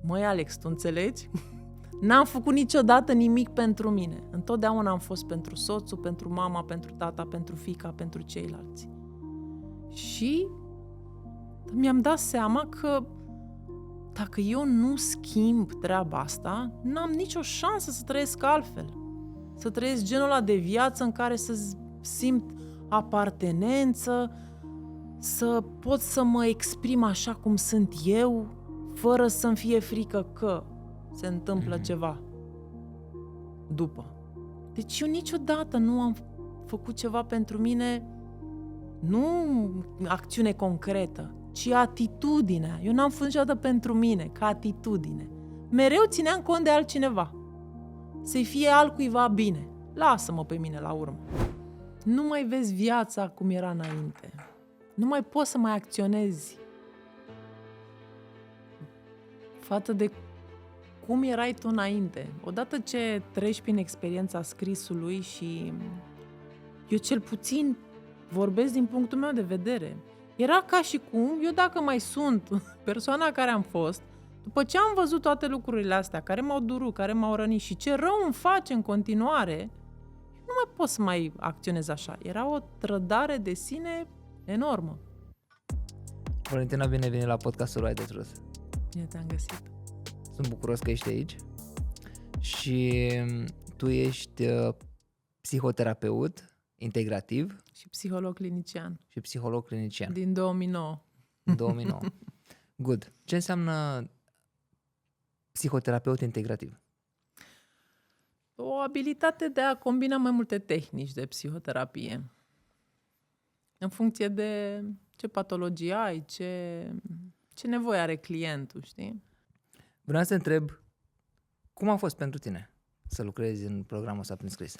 Măi, Alex, tu înțelegi? N-am făcut niciodată nimic pentru mine. Întotdeauna am fost pentru soțul, pentru mama, pentru tata, pentru fiica, pentru ceilalți. Și mi-am dat seama că dacă eu nu schimb treaba asta, n-am nicio șansă să trăiesc altfel. Să trăiesc genul ăla de viață în care să simt apartenență, să pot să mă exprim așa cum sunt eu, fără să-mi fie frică că se întâmplă ceva după. Deci eu niciodată nu am făcut ceva pentru mine, nu acțiune concretă, ci atitudinea. Eu n-am făcut niciodată pentru mine, ca atitudine. Mereu țineam cont de altcineva. Să-i fie altcuiva bine. Lasă-mă pe mine la urmă. Nu mai vezi viața cum era înainte. Nu mai poți să mai acționezi față de cum erai tu înainte. Odată ce treci prin experiența scrisului și eu cel puțin vorbesc din punctul meu de vedere. Era ca și cum, eu dacă mai sunt persoana care am fost, după ce am văzut toate lucrurile astea, care m-au durut, care m-au rănit și ce rău îmi face în continuare, nu mai pot să mai acționez așa. Era o trădare de sine enormă. Valentina, bine venit la podcastul Right de Truth. Bine te-am găsit. Sunt bucuros că ești aici și tu ești psihoterapeut integrativ Și psiholog clinician. și psiholog clinician. Din 2009. 2009. Good. Ce înseamnă psihoterapeut integrativ? O abilitate de a combina mai multe tehnici de psihoterapie. În funcție de ce patologie ai, ce nevoie are clientul, știi? Vreau să te întreb, cum a fost pentru tine să lucrezi în programul ăsta prin scris?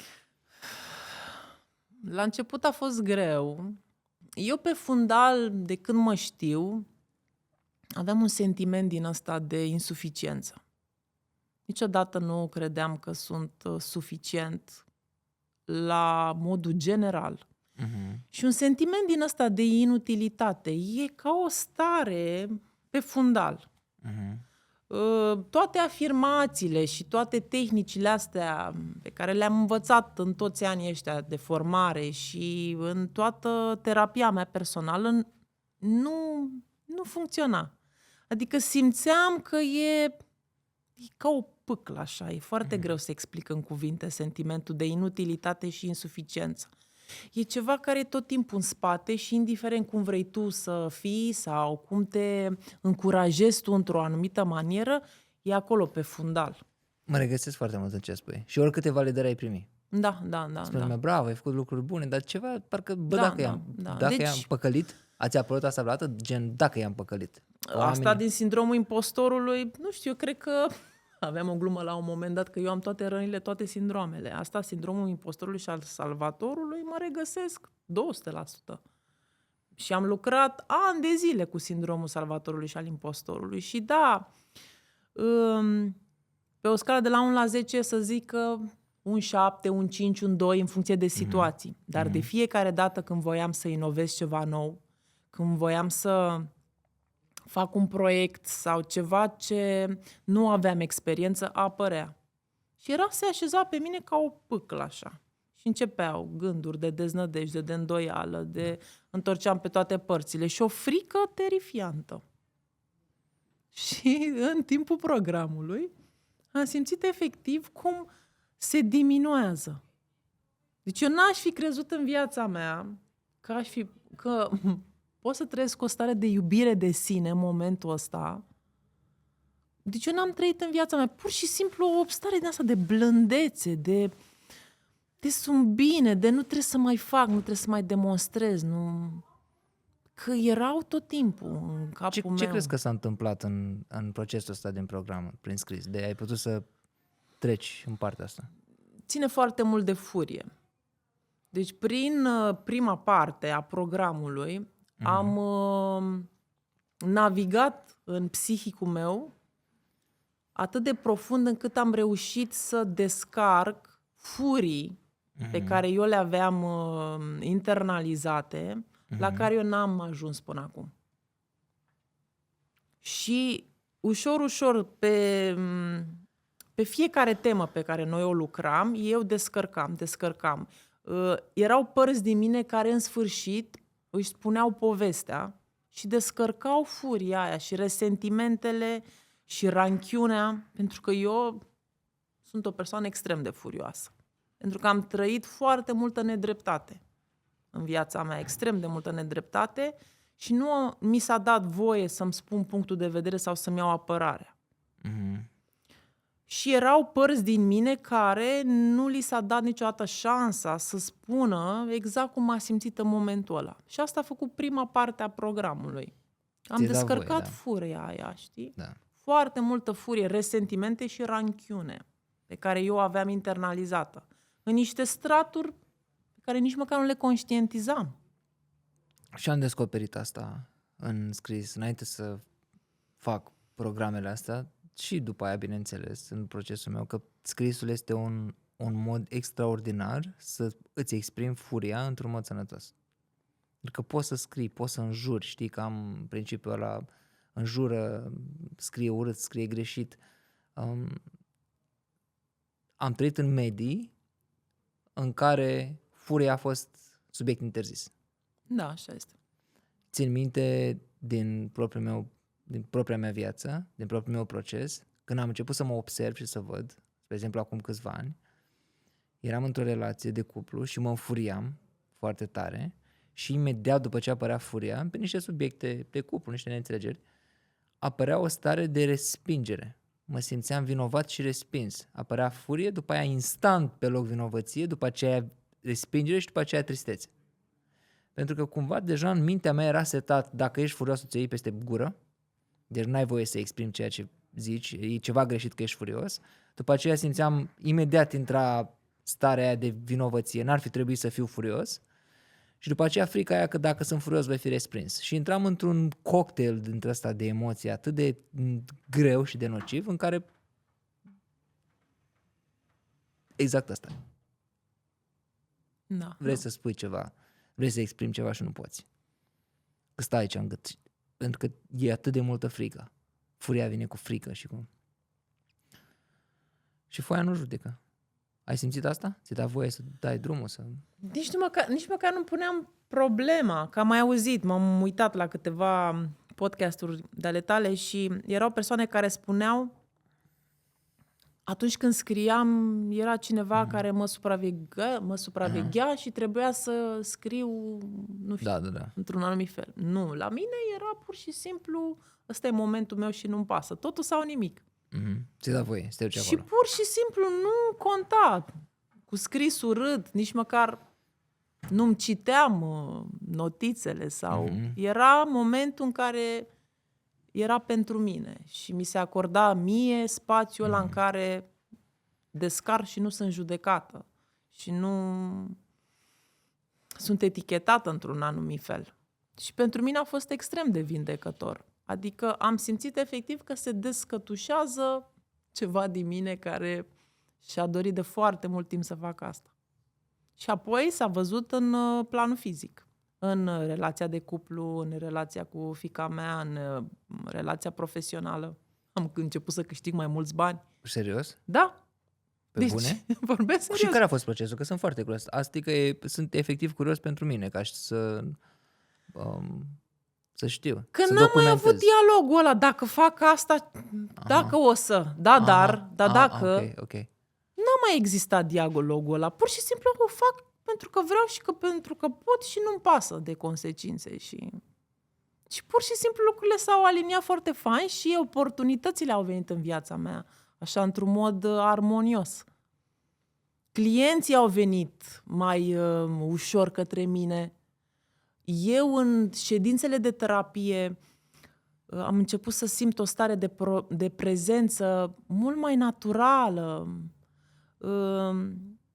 La început a fost greu. Eu pe fundal, de când mă știu, aveam un sentiment din ăsta de insuficiență. Niciodată nu credeam că sunt suficient la modul general. Și un sentiment din ăsta de inutilitate. E ca o stare pe fundal. Toate afirmațiile și toate tehnicile astea pe care le-am învățat în toți anii ăștia de formare și în toată terapia mea personală nu funcționa. Adică simțeam că e ca o pâclă așa, e foarte greu să explic în cuvinte sentimentul de inutilitate și insuficiență. E ceva care e tot timpul în spate și indiferent cum vrei tu să fii sau cum te încurajezi tu într-o anumită manieră, e acolo pe fundal. Mă regăsesc foarte mult în ce spui. Și oricâte validări ai primi. Da. Spune-mi, bravo, ai făcut lucruri bune, dar ceva, parcă, dacă Deci, i-am păcălit, ați apărut asta vreodată? Gen, dacă i-am păcălit. Asta din sindromul impostorului, nu știu, eu cred că aveam o glumă la un moment dat că eu am toate rănile, toate sindromele. Asta, sindromul impostorului și al salvatorului, mă regăsesc 200%. Și am lucrat ani de zile cu sindromul salvatorului și al impostorului. Și da, pe o scală de la 1 la 10 să zic că un 7, un 5, un 2 în funcție de situații. Dar de fiecare dată când voiam să inovez ceva nou, când voiam să fac un proiect sau ceva ce nu aveam experiență, apărea. Și se așeza pe mine ca o pâclă așa. Și începeau gânduri de deznădejde, de îndoială, întorceam pe toate părțile și o frică terifiantă. Și în timpul programului am simțit efectiv cum se diminuează. Deci eu n-aș fi crezut în viața mea că pot să trăiesc o stare de iubire de sine în momentul ăsta. Deci eu n-am trăit în viața mea. Pur și simplu o stare din asta de blândețe, de sunt bine, de nu trebuie să mai fac, nu trebuie să mai demonstrez. Că erau tot timpul în capul meu. Ce crezi că s-a întâmplat în procesul ăsta din program, prin scris? De ai putut să treci în partea asta? Ține foarte mult de furie. Deci prin prima parte a programului am navigat în psihicul meu atât de profund încât am reușit să descarc furii pe care eu le aveam internalizate, la care eu n-am ajuns până acum. Și ușor, pe fiecare temă pe care noi o lucram, eu descărcam. Erau părți din mine care în sfârșit își spuneau povestea și descărcau furia aia și resentimentele și ranchiunea, pentru că eu sunt o persoană extrem de furioasă. Pentru că am trăit foarte multă nedreptate în viața mea, extrem de multă nedreptate și nu mi s-a dat voie să-mi spun punctul de vedere sau să-mi iau apărarea. Mhm. Și erau părți din mine care nu li s-a dat niciodată șansa să spună exact cum a simțit în momentul ăla. Și asta a făcut prima parte a programului. Am Ți-ai dat descărcat voie, da. furia aia, știi? Da. Foarte multă furie, resentimente și ranchiune pe care eu o aveam internalizată. În niște straturi pe care nici măcar nu le conștientizam. Și am descoperit asta în scris, înainte să fac programele astea și după aia, bineînțeles, în procesul meu, că scrisul este un mod extraordinar să îți exprimi furia într-un mod sănătos. Pentru că poți să scrii, poți să înjuri, știi că am principiul ăla, înjură, scrie urât, scrie greșit. Am trăit în medii în care furia a fost subiect interzis. Da, așa este. Țin minte din propria mea viață, din propriul meu proces, când am început să mă observ și să văd, spre exemplu acum câțiva ani, eram într-o relație de cuplu și mă înfuriam foarte tare și imediat după ce apărea furia, pe niște subiecte de cuplu, niște neînțelegeri, apărea o stare de respingere. Mă simțeam vinovat și respins. Apărea furie, după aia instant pe loc vinovăție, după aceea respingere și după aceea tristețe. Pentru că cumva deja în mintea mea era setat, dacă ești furios, ți-o iei peste gură, deci n-ai voie să exprimi ceea ce zici, e ceva greșit că ești furios. După aceea simțeam, imediat intra starea aia de vinovăție, n-ar fi trebuit să fiu furios. Și după aceea frica aia că dacă sunt furios voi fi respins. Și intram într-un cocktail dintre ăsta de emoții atât de greu și de nociv, în care exact asta. Da. Vrei să spui ceva, vrei să exprimi ceva și nu poți. Că stai aici în gât. Pentru că e atât de multă frică. Furia vine cu frică și cu... Și foaia nu judecă. Ai simțit asta? Ți-ai dat voie să dai drumul? Să... Nici măcar nu puneam problema, că am mai auzit, m-am uitat la câteva podcasturi de ale tale și erau persoane care spuneau atunci când scriam, era cineva care mă supraveghea și trebuia să scriu, nu știu, Da. într-un anumit fel. Nu, la mine era pur și simplu, ăsta e momentul meu și nu-mi pasă. Totul sau nimic. Mm-hmm. Ți-ai dat voie să te duci Și acolo. pur și simplu nu conta. Cu scris urât, nici măcar nu-mi citeam notițele sau... Era momentul în care era pentru mine și mi se acorda mie spațiul ăla în care descar și nu sunt judecată și nu sunt etichetată într-un anumit fel. Și pentru mine a fost extrem de vindecător. Adică am simțit efectiv că se descătușează ceva din mine care și-a dorit de foarte mult timp să facă asta. Și apoi s-a văzut în planul fizic. În relația de cuplu, în relația cu fiica mea, în relația profesională. Am început să câștig mai mulți bani. Serios? Da. Pe bune? Vorbesc serios. Și care a fost procesul? Că sunt foarte curios. Asta e că sunt efectiv curios pentru mine, ca și să știu. Că să n-am mai documentez. avut dialogul ăla. Dacă fac asta, dacă o să. Dacă. Ok. N-a mai existat dialogul ăla. Pur și simplu o fac pentru că vreau și pentru că pot și nu-mi pasă de consecințe. Și pur și simplu lucrurile s-au aliniat foarte fain și oportunitățile au venit în viața mea, așa, într-un mod armonios. Clienții au venit mai ușor către mine. Eu, în ședințele de terapie, am început să simt o stare de prezență mult mai naturală.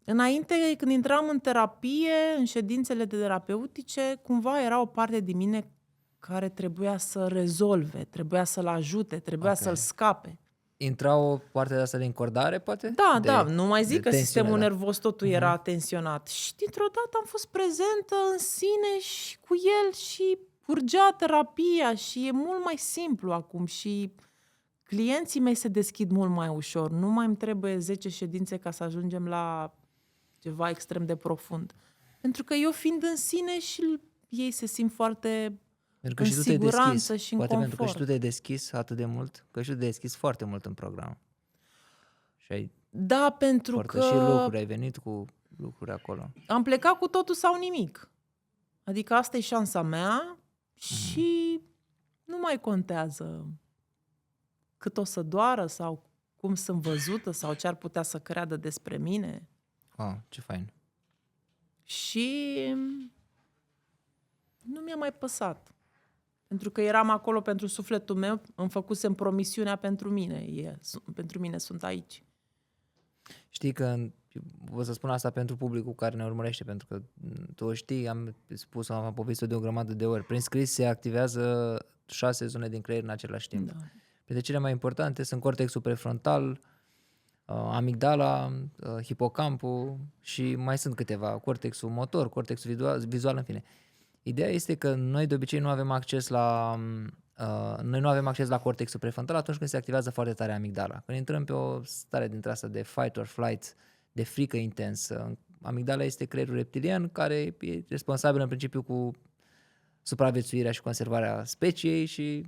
Înainte, când intram în terapie, în ședințele de terapeutice, cumva era o parte din mine care trebuia să rezolve, trebuia să-l ajute, trebuia să-l scape. Intra o parte de asta de încordare, poate? Da, nu mai zic că sistemul nervos totul era tensionat. Și dintr-o dată am fost prezentă în sine și cu el și urgea terapia și e mult mai simplu acum și clienții mei se deschid mult mai ușor. Nu mai îmi trebuie 10 ședințe ca să ajungem la ceva extrem de profund. Pentru că eu fiind în sine și ei se simt foarte Pentru că în și tu te-ai siguranță deschis. și în Poate pentru că și confort. tu te-ai deschis atât de mult, că și tu te-ai deschis foarte mult în program. Și ai Da, pentru părtășit că lucruri, ai venit cu lucruri acolo. am plecat cu totul sau nimic. Adică asta e șansa mea și nu mai contează cât o să doară sau cum sunt văzută sau ce ar putea să creadă despre mine. Wow, ce fain. Și nu mi-a mai păsat. Pentru că eram acolo pentru sufletul meu, îmi făcusem promisiunea pentru mine. Pentru mine sunt aici. Știi că vă să spun asta pentru publicul care ne urmărește, pentru că tu o știi, am spus, am povestit de o grămadă de ori. Prin scris se activează 6 zone din creier în același timp. Da. Printre cele mai importante sunt cortexul prefrontal, amigdala, hipocampul și mai sunt câteva, cortexul motor, cortexul vizual, în fine. Ideea este că noi de obicei nu avem acces la cortexul prefrontal atunci când se activează foarte tare amigdala. Când intrăm pe o stare dintre asta de fight or flight, de frică intensă. Amigdala este creierul reptilian care e responsabil în principiu cu supraviețuirea și conservarea speciei și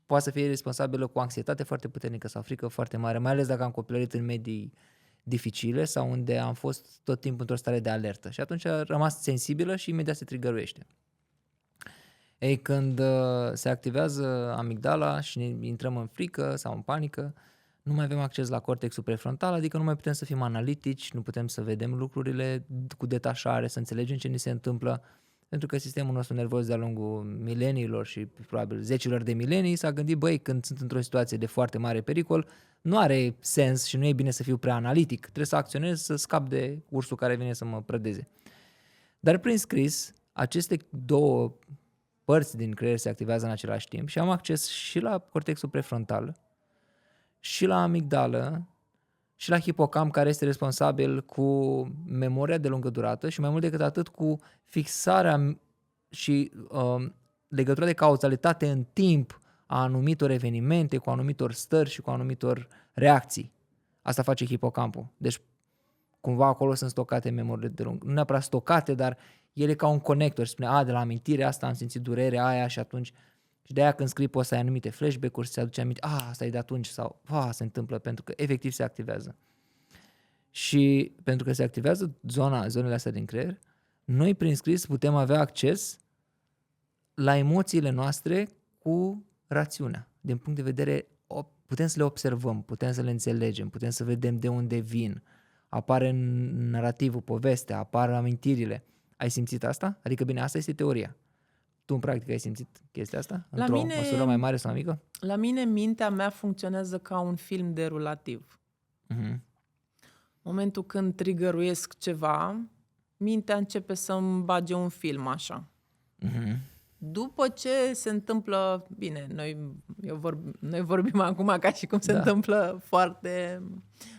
poate să fie responsabilă cu anxietate foarte puternică sau frică foarte mare, mai ales dacă am copilărit în medii dificile sau unde am fost tot timpul într-o stare de alertă și atunci a rămas sensibilă și imediat se trigăruiește. Ei, când se activează amigdala și ne intrăm în frică sau în panică, nu mai avem acces la cortexul prefrontal, adică nu mai putem să fim analitici, nu putem să vedem lucrurile cu detașare, să înțelegem ce ni se întâmplă, pentru că sistemul nostru nervos de-a lungul mileniilor și probabil zecilor de milenii s-a gândit, băi, când sunt într-o situație de foarte mare pericol, nu are sens și nu e bine să fiu prea analitic, trebuie să acționez să scap de ursul care vine să mă prădeze. Dar prin scris, aceste două părți din creier se activează în același timp și am acces și la cortexul prefrontal, și la amigdală, și la hipocamp, care este responsabil cu memoria de lungă durată și mai mult decât atât cu fixarea și legătura de cauzalitate în timp a anumitor evenimente, cu anumitor stări și cu anumitor reacții. Asta face hipocampul. Deci cumva acolo sunt stocate memoriile de lungă. Nu neapărat stocate, dar ele ca un conector. Spune, de la amintire asta am simțit durerea aia și atunci... Și de aia când scrii poți să ai anumite flashback-uri, să se aduce aminte, asta e de atunci sau se întâmplă, pentru că efectiv se activează. Și pentru că se activează zonele astea din creier, noi prin scris putem avea acces la emoțiile noastre cu rațiunea. Din punct de vedere, putem să le observăm, putem să le înțelegem, putem să vedem de unde vin. Apare în narativul, povestea, apar amintirile. Ai simțit asta? Adică bine, asta este teoria. Tu în practică ai simțit chestia asta? Într-o măsură mai mare sau mai mică? La mine mintea mea funcționează ca un film derulativ. Uh-huh. Momentul când trigăruiesc ceva, mintea începe să-mi bage un film așa. Uh-huh. După ce se întâmplă, bine, noi vorbim acum ca și cum se întâmplă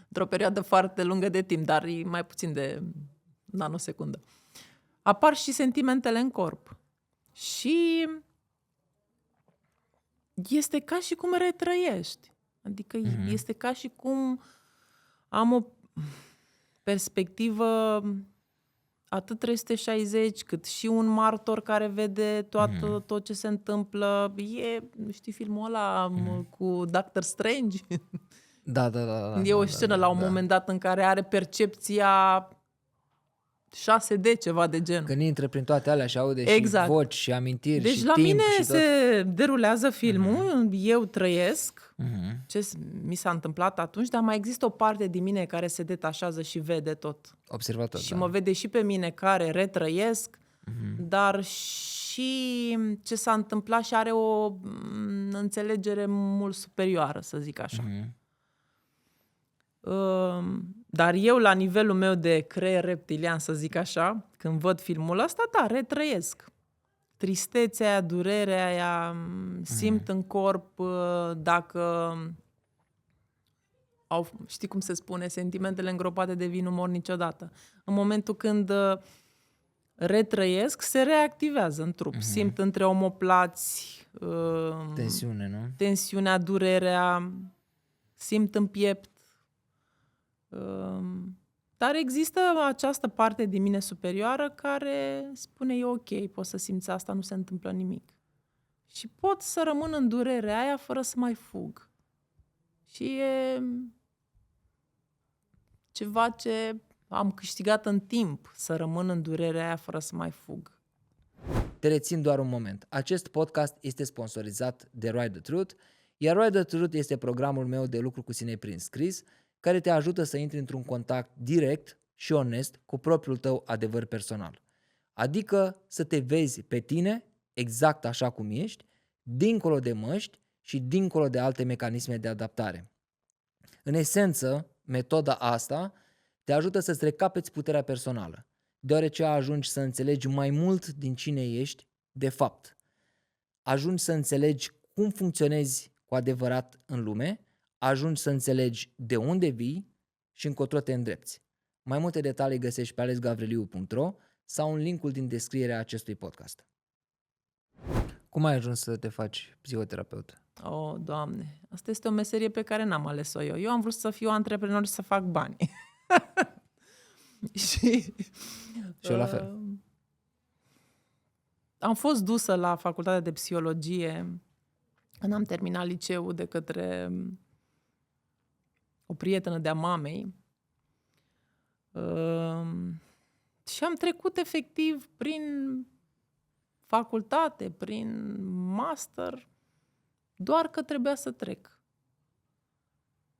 într-o perioadă foarte lungă de timp, dar e mai puțin de nanosecundă. Apar și sentimentele în corp. Și este ca și cum retrăiești. Adică este ca și cum am o perspectivă atât 360, cât și un martor care vede tot ce se întâmplă. Știi filmul ăla cu Doctor Strange? Da. E o scenă la un moment dat în care are percepția 6D, ceva de genul. Când intră prin toate alea și aude și voci și amintiri deci și la timp mine și tot. se derulează filmul, eu trăiesc ce mi s-a întâmplat atunci, dar mai există o parte din mine care se detașează și vede tot. Observator, și mă vede și pe mine care retrăiesc, dar și ce s-a întâmplat și are o înțelegere mult superioară, să zic așa. Dar eu, la nivelul meu de creier reptilian, să zic așa, când văd filmul ăsta, retrăiesc. Tristețea aia, durerea aia, simt în corp dacă știi cum se spune, sentimentele îngropate devin umor niciodată. În momentul când retrăiesc, se reactivează în trup. Simt între omoplați Tensiune, nu? tensiunea, durerea, simt în piept. Dar există această parte din mine superioară care spune e ok, poți să simți asta, nu se întâmplă nimic. Și pot să rămân în durerea aia fără să mai fug. Și e ceva ce am câștigat în timp, să rămân în durerea aia fără să mai fug. Te rețin doar un moment. Acest podcast este sponsorizat de Write the Truth, iar Write the Truth este programul meu de lucru cu sine prin scris, care te ajută să intri într-un contact direct și onest cu propriul tău adevăr personal. Adică să te vezi pe tine exact așa cum ești, dincolo de măști și dincolo de alte mecanisme de adaptare. În esență, metoda asta te ajută să-ți recapeți puterea personală, deoarece ajungi să înțelegi mai mult din cine ești de fapt. Ajungi să înțelegi cum funcționezi cu adevărat în lume, ajungi să înțelegi de unde vii și încotro te îndrepți. Mai multe detalii găsești pe alexgavriliu.ro sau în linkul din descrierea acestui podcast. Cum ai ajuns să te faci psihoterapeut? Oh, Doamne, asta este o meserie pe care n-am ales-o eu. Eu am vrut să fiu antreprenor și să fac bani. Și eu la fel. Am fost dusă la facultatea de psihologie când am terminat liceul de către o prietenă de-a mamei. Și am trecut efectiv prin facultate, prin master, doar că trebuia să trec.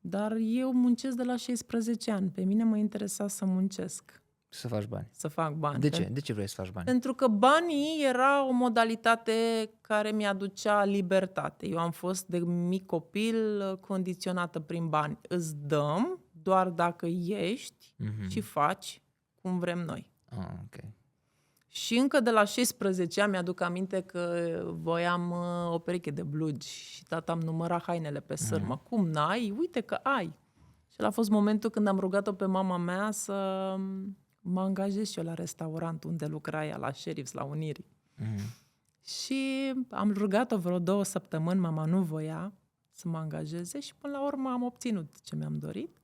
Dar eu muncesc de la 16 ani. Pe mine mă interesa să muncesc. Să faci bani. Să fac bani. De ce? De ce vrei să faci bani? Pentru că banii era o modalitate care mi-aducea libertate. Eu am fost de mic copil condiționată prin bani. Îți dăm doar dacă ești și faci cum vrem noi. Ok. Și încă de la 16 ani mi-aduc aminte că voiam o pereche de blugi și tata îmi număra hainele pe sârmă. Cum n-ai? Uite că ai. Și a fost momentul când am rugat-o pe mama mea să mă angajez și eu la restaurant unde lucra ea, la Sheriff's, la Unirii. Și am rugat-o vreo 2 săptămâni, mama nu voia să mă angajeze și până la urmă am obținut ce mi-am dorit.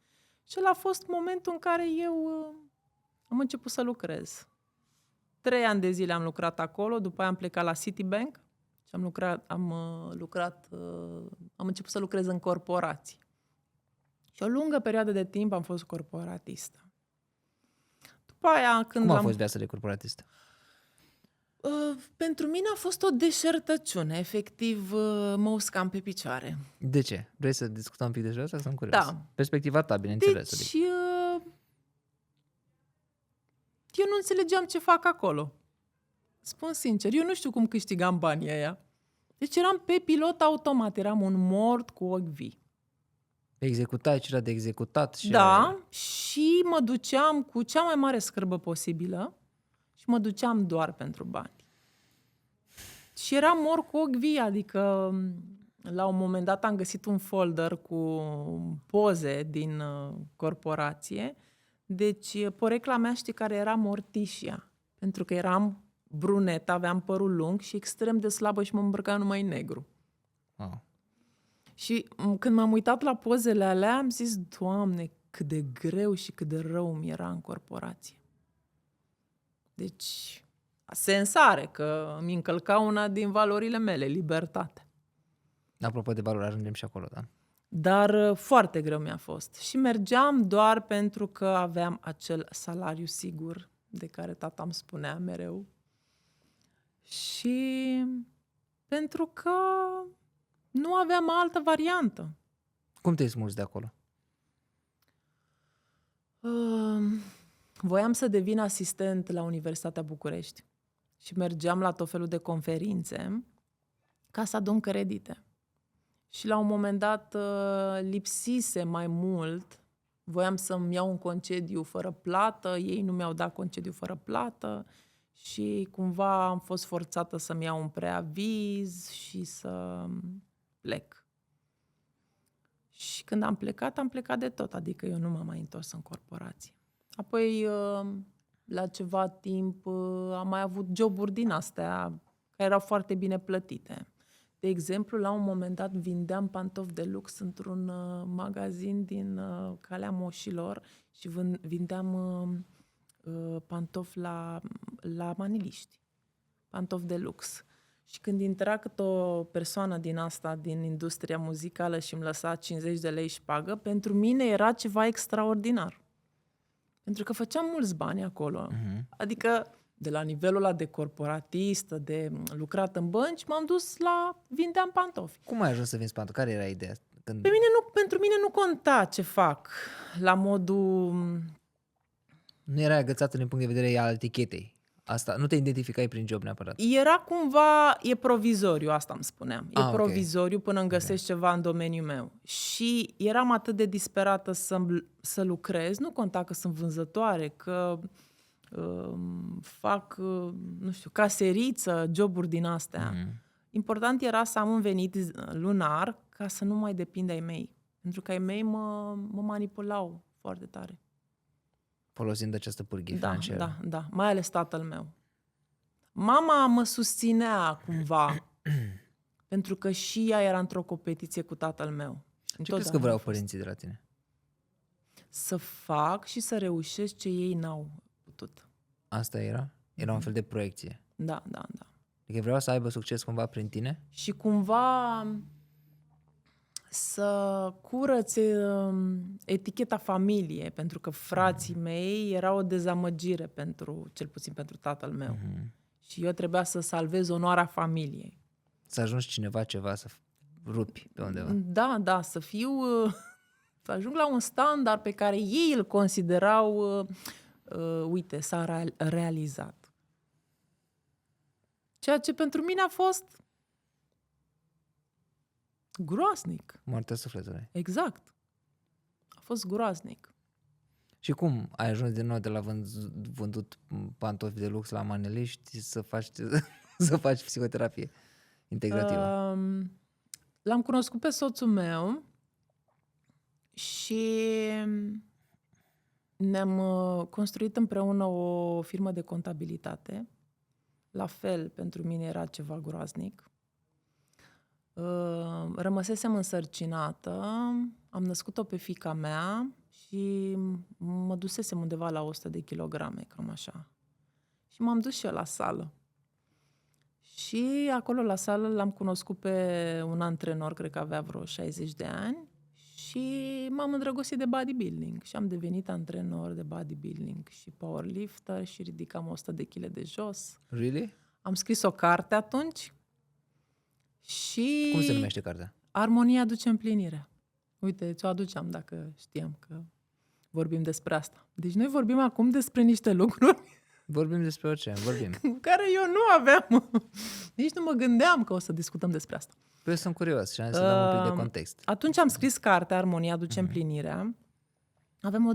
Și ăla a fost momentul în care eu am început să lucrez. 3 ani de zile am lucrat acolo, după aia am plecat la Citibank și am început să lucrez în corporații. Și o lungă perioadă de timp am fost corporatistă. După aia, când Cum a fost viața de corporatistă? Pentru mine a fost o deșertăciune. Efectiv, mă uscam pe picioare. De ce? Vrei să discutăm un pic despre asta? Sunt curios. Da. Perspectiva ta, bineînțeles. Deci, eu nu înțelegeam ce fac acolo. Spun sincer, eu nu știu cum câștigam banii ăia. Deci eram pe pilot automat, eram un mort cu ochi vii. Executai ce era de executat. Și Da, și mă duceam cu cea mai mare scârbă posibilă și mă duceam doar pentru bani. Și eram mort cu ochi vii, adică la un moment dat am găsit un folder cu poze din corporație. Deci porecla mea, știi care era? Morticia. Pentru că eram brunetă, aveam părul lung și extrem de slabă și mă îmbrăcam numai în negru. Wow. Și când m-am uitat la pozele alea, am zis, Doamne, cât de greu și cât de rău mi era în corporație. Deci, sens are că îmi încălca una din valorile mele, libertate. Apropo de valori, ajungem și acolo, da? Dar foarte greu mi-a fost. Și mergeam doar pentru că aveam acel salariu sigur de care tata îmi spunea mereu. Și pentru că nu aveam altă variantă. Cum te-ai smuls de acolo? Voiam să devin asistent la Universitatea București și mergeam la tot felul de conferințe ca să adun credite. Și la un moment dat lipsise mai mult, voiam să-mi iau un concediu fără plată, ei nu mi-au dat concediu fără plată și cumva am fost forțată să-mi iau un preaviz și să plec. Și când am plecat de tot, adică eu nu m-am mai întors în corporație. Apoi la ceva timp am mai avut joburi din astea care erau foarte bine plătite. De exemplu, la un moment dat vindeam pantofi de lux într-un magazin din Calea Moșilor și vindeam pantofi la maniliști. Pantofi de lux. Și când intra cât o persoană din asta, din industria muzicală și îmi lăsa 50 de lei șpagă, pentru mine era ceva extraordinar. Pentru că făceam mulți bani acolo. Adică, de la nivelul ăla de corporatistă, de lucrat în bănci, m-am dus vindeam pantofi. Cum ai ajuns să vinzi pantofi? Care era ideea? Pentru mine nu conta ce fac. La modul... Nu era agățată din punct de vedere al etichetei. Asta, nu te identificai prin job neapărat. Era cumva, e provizoriu, asta îmi spuneam. E ok. provizoriu până îmi găsești ceva în domeniul meu. Și eram atât de disperată să lucrez, nu conta că sunt vânzătoare, că fac, nu știu, caseriță, joburi din astea. Important era să am un venit lunar ca să nu mai depind de ai mei. Pentru că ai mei mă manipulau foarte tare. Folosind această pârghie financiară. Da. Mai ales tatăl meu. Mama mă susținea cumva, pentru că și ea era într-o competiție cu tatăl meu. Ce crezi că vreau părinții de la tine? Să fac și să reușesc ce ei n-au putut. Asta era? Era un fel de proiecție. Da. Adică vreau să aibă succes cumva prin tine? Și cumva să curățe eticheta familie, pentru că frații mei erau o dezamăgire cel puțin pentru tatăl meu. Și eu trebuia să salvez onoarea familiei. Să ajungi ceva să rupi pe undeva. Da, să ajung la un standard pe care ei îl considerau, uite, s-a realizat. Ceea ce pentru mine a fost groaznic. Moartea sufletului. Exact. A fost groaznic. Și cum ai ajuns din nou de la vândut pantofi de lux la maneliști să faci psihoterapie integrativă? L-am cunoscut pe soțul meu și ne-am construit împreună o firmă de contabilitate. La fel, pentru mine era ceva groaznic. Rămăsesem însărcinată, am născut-o pe fiica mea și mă dusesem undeva la 100 de kilograme, cam așa. Și m-am dus și eu la sală. Și acolo la sală l-am cunoscut pe un antrenor, cred că avea vreo 60 de ani, și m-am îndrăgostit de bodybuilding. Și am devenit antrenor de bodybuilding și powerlifter și ridicam 100 de kg de jos. Really? Am scris o carte atunci. Și Cum se numește cartea? Armonia aduce împlinirea. Uite, ți-o aduceam dacă știam că vorbim despre asta. Deci noi vorbim acum despre niște lucruri Vorbim despre orice, vorbim. care eu nu aveam. Nici nu mă gândeam că o să discutăm despre asta. Păi eu sunt curios și am să dăm un pic de context. Atunci am scris cartea Armonia aduce împlinirea. Avem o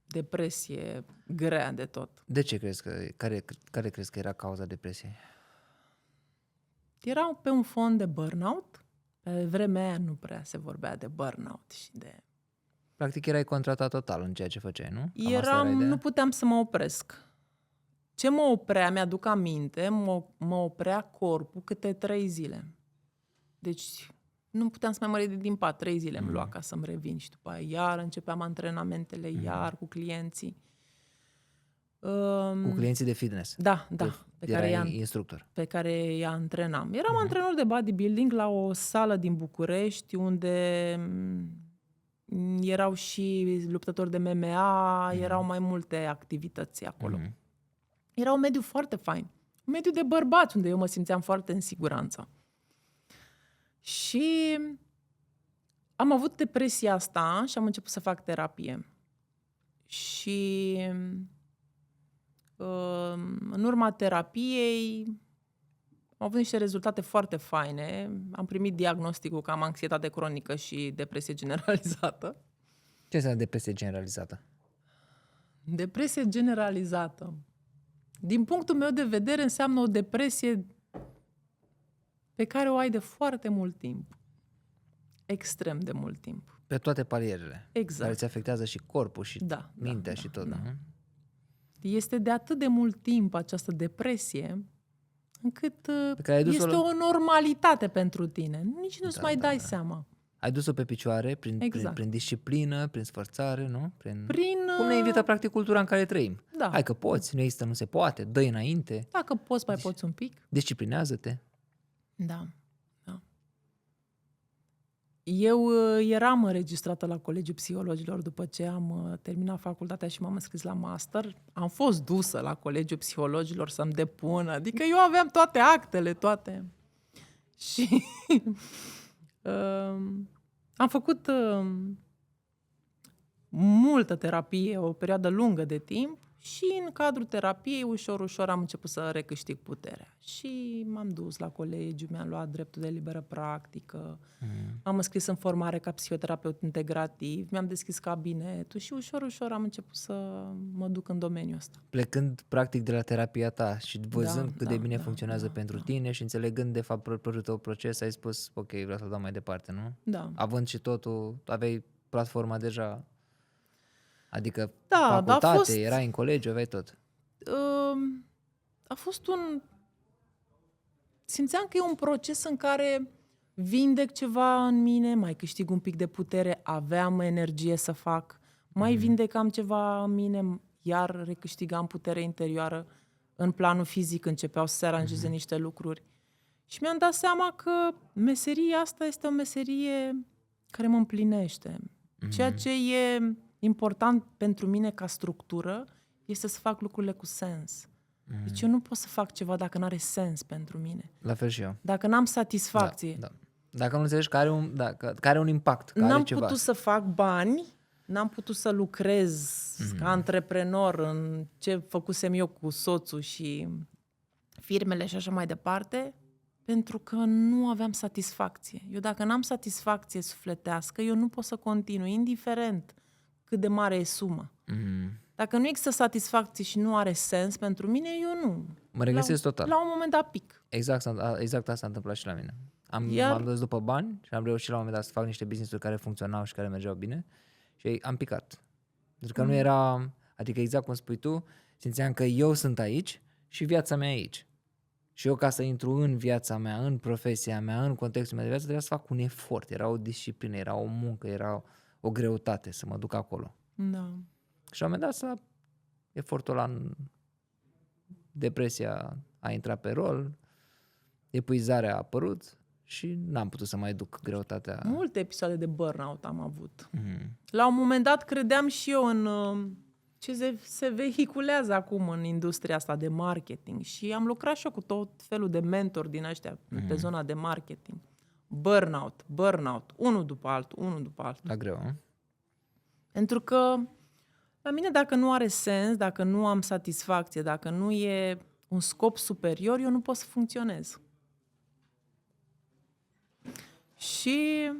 depresie grea de tot. De ce crezi care crezi că era cauza depresiei? Erau pe un fond de burnout. Pe vremea aia nu prea se vorbea de burnout și de... Practic erai contratat total în ceea ce făceai, nu? Nu puteam să mă opresc. Ce mă oprea, mi-aduc aminte, mă oprea corpul câte 3 zile. Deci nu puteam să mai mă ridic din pat. 3 zile îmi lua ca să-mi revin și după aia iar începeam antrenamentele, iar cu clienții. Cu clienții de fitness? Da. Erai instructor? Pe care îi antrenam. Eram antrenor de bodybuilding la o sală din București unde erau și luptători de MMA, erau mai multe activități acolo. Era un mediu foarte fain. Un mediu de bărbați, unde eu mă simțeam foarte în siguranță. Și am avut depresia asta și am început să fac terapie. Și în urma terapiei am avut niște rezultate foarte faine. Am primit diagnosticul că am anxietate cronică și depresie generalizată. Ce înseamnă depresie generalizată? Depresie generalizată, din punctul meu de vedere, înseamnă o depresie pe care o ai de foarte mult timp. Extrem de mult timp. Pe toate palierele. Exact. Care îți afectează și corpul și Da, mintea și tot, da. nu? Este de atât de mult timp această depresie, încât Pe care ai dus-o este o normalitate pentru tine. Nici nu-ți mai dai da. seama. Ai dus-o pe picioare Exact. prin disciplină, prin sfățare, nu? Prin, Cum ne invită practic cultura în care trăim. Da. Hai că poți, nu există, nu se poate, dă-i înainte, Dacă poți, mai poți un pic. disciplinează-te. Da. Eu eram înregistrată la Colegiul Psihologilor după ce am terminat facultatea și m-am înscris la master. Am fost dusă la Colegiul Psihologilor să-mi depun, adică eu aveam toate actele, toate. Și am făcut multă terapie, o perioadă lungă de timp și în cadrul terapiei, ușor am început să recâștig puterea. Și m-am dus la colegiu, mi-am luat dreptul de liberă practică, am înscris în formare ca psihoterapeut integrativ, mi-am deschis cabinetul și ușor am început să mă duc în domeniul ăsta. Plecând practic de la terapia ta și văzând cât de bine funcționează pentru tine și înțelegând de fapt propriul tău proces, ai spus, ok, vreau să-l dau mai departe, nu? Da. Având și totul, aveai platforma deja, adică Da, facultate, erai în colegiu, aveai tot. A fost simțeam că e un proces în care vindec ceva în mine, mai câștig un pic de putere, aveam energie să fac, mai vindecam ceva în mine, iar recâștigam putere interioară în planul fizic, începeau să se aranjeze niște lucruri. Și mi-am dat seama că meseria asta este o meserie care mă împlinește. Ceea ce e important pentru mine ca structură este să fac lucrurile cu sens. Deci eu nu pot să fac ceva dacă nu are sens pentru mine. La fel și eu. Dacă n-am satisfacție. Da. Dacă nu înțelegi că are un impact, că n-am are ceva. putut să fac bani, n-am putut să lucrez ca antreprenor în ce făcusem eu cu soțul și firmele și așa mai departe, pentru că nu aveam satisfacție. Eu dacă n-am satisfacție sufletească, eu nu pot să continui, indiferent cât de mare e suma. Dacă nu există satisfacție și nu are sens pentru mine, eu nu. Mă regăsesc total. La un moment dat pic. Exact asta s-a întâmplat și la mine. M-am dus după bani și am reușit la un moment dat să fac niște business-uri care funcționau și care mergeau bine și am picat. Pentru că nu era, adică exact cum spui tu, simțeam că eu sunt aici și viața mea e aici. Și eu ca să intru în viața mea, în profesia mea, în contextul meu de viață, trebuia să fac un efort, era o disciplină, era o muncă, era o greutate să mă duc acolo. Da. Și la un moment dat efortul ăla, depresia a intrat pe rol, epuizarea a apărut și n-am putut să mai duc greutatea. Multe episoade de burnout am avut. La un moment dat credeam și eu în ce se vehiculează acum în industria asta de marketing și am lucrat și eu cu tot felul de mentori din ăștia pe zona de marketing. Burnout, unul după altul. La greu, Pentru că la mine dacă nu are sens, dacă nu am satisfacție, dacă nu e un scop superior, eu nu pot să funcționez. Și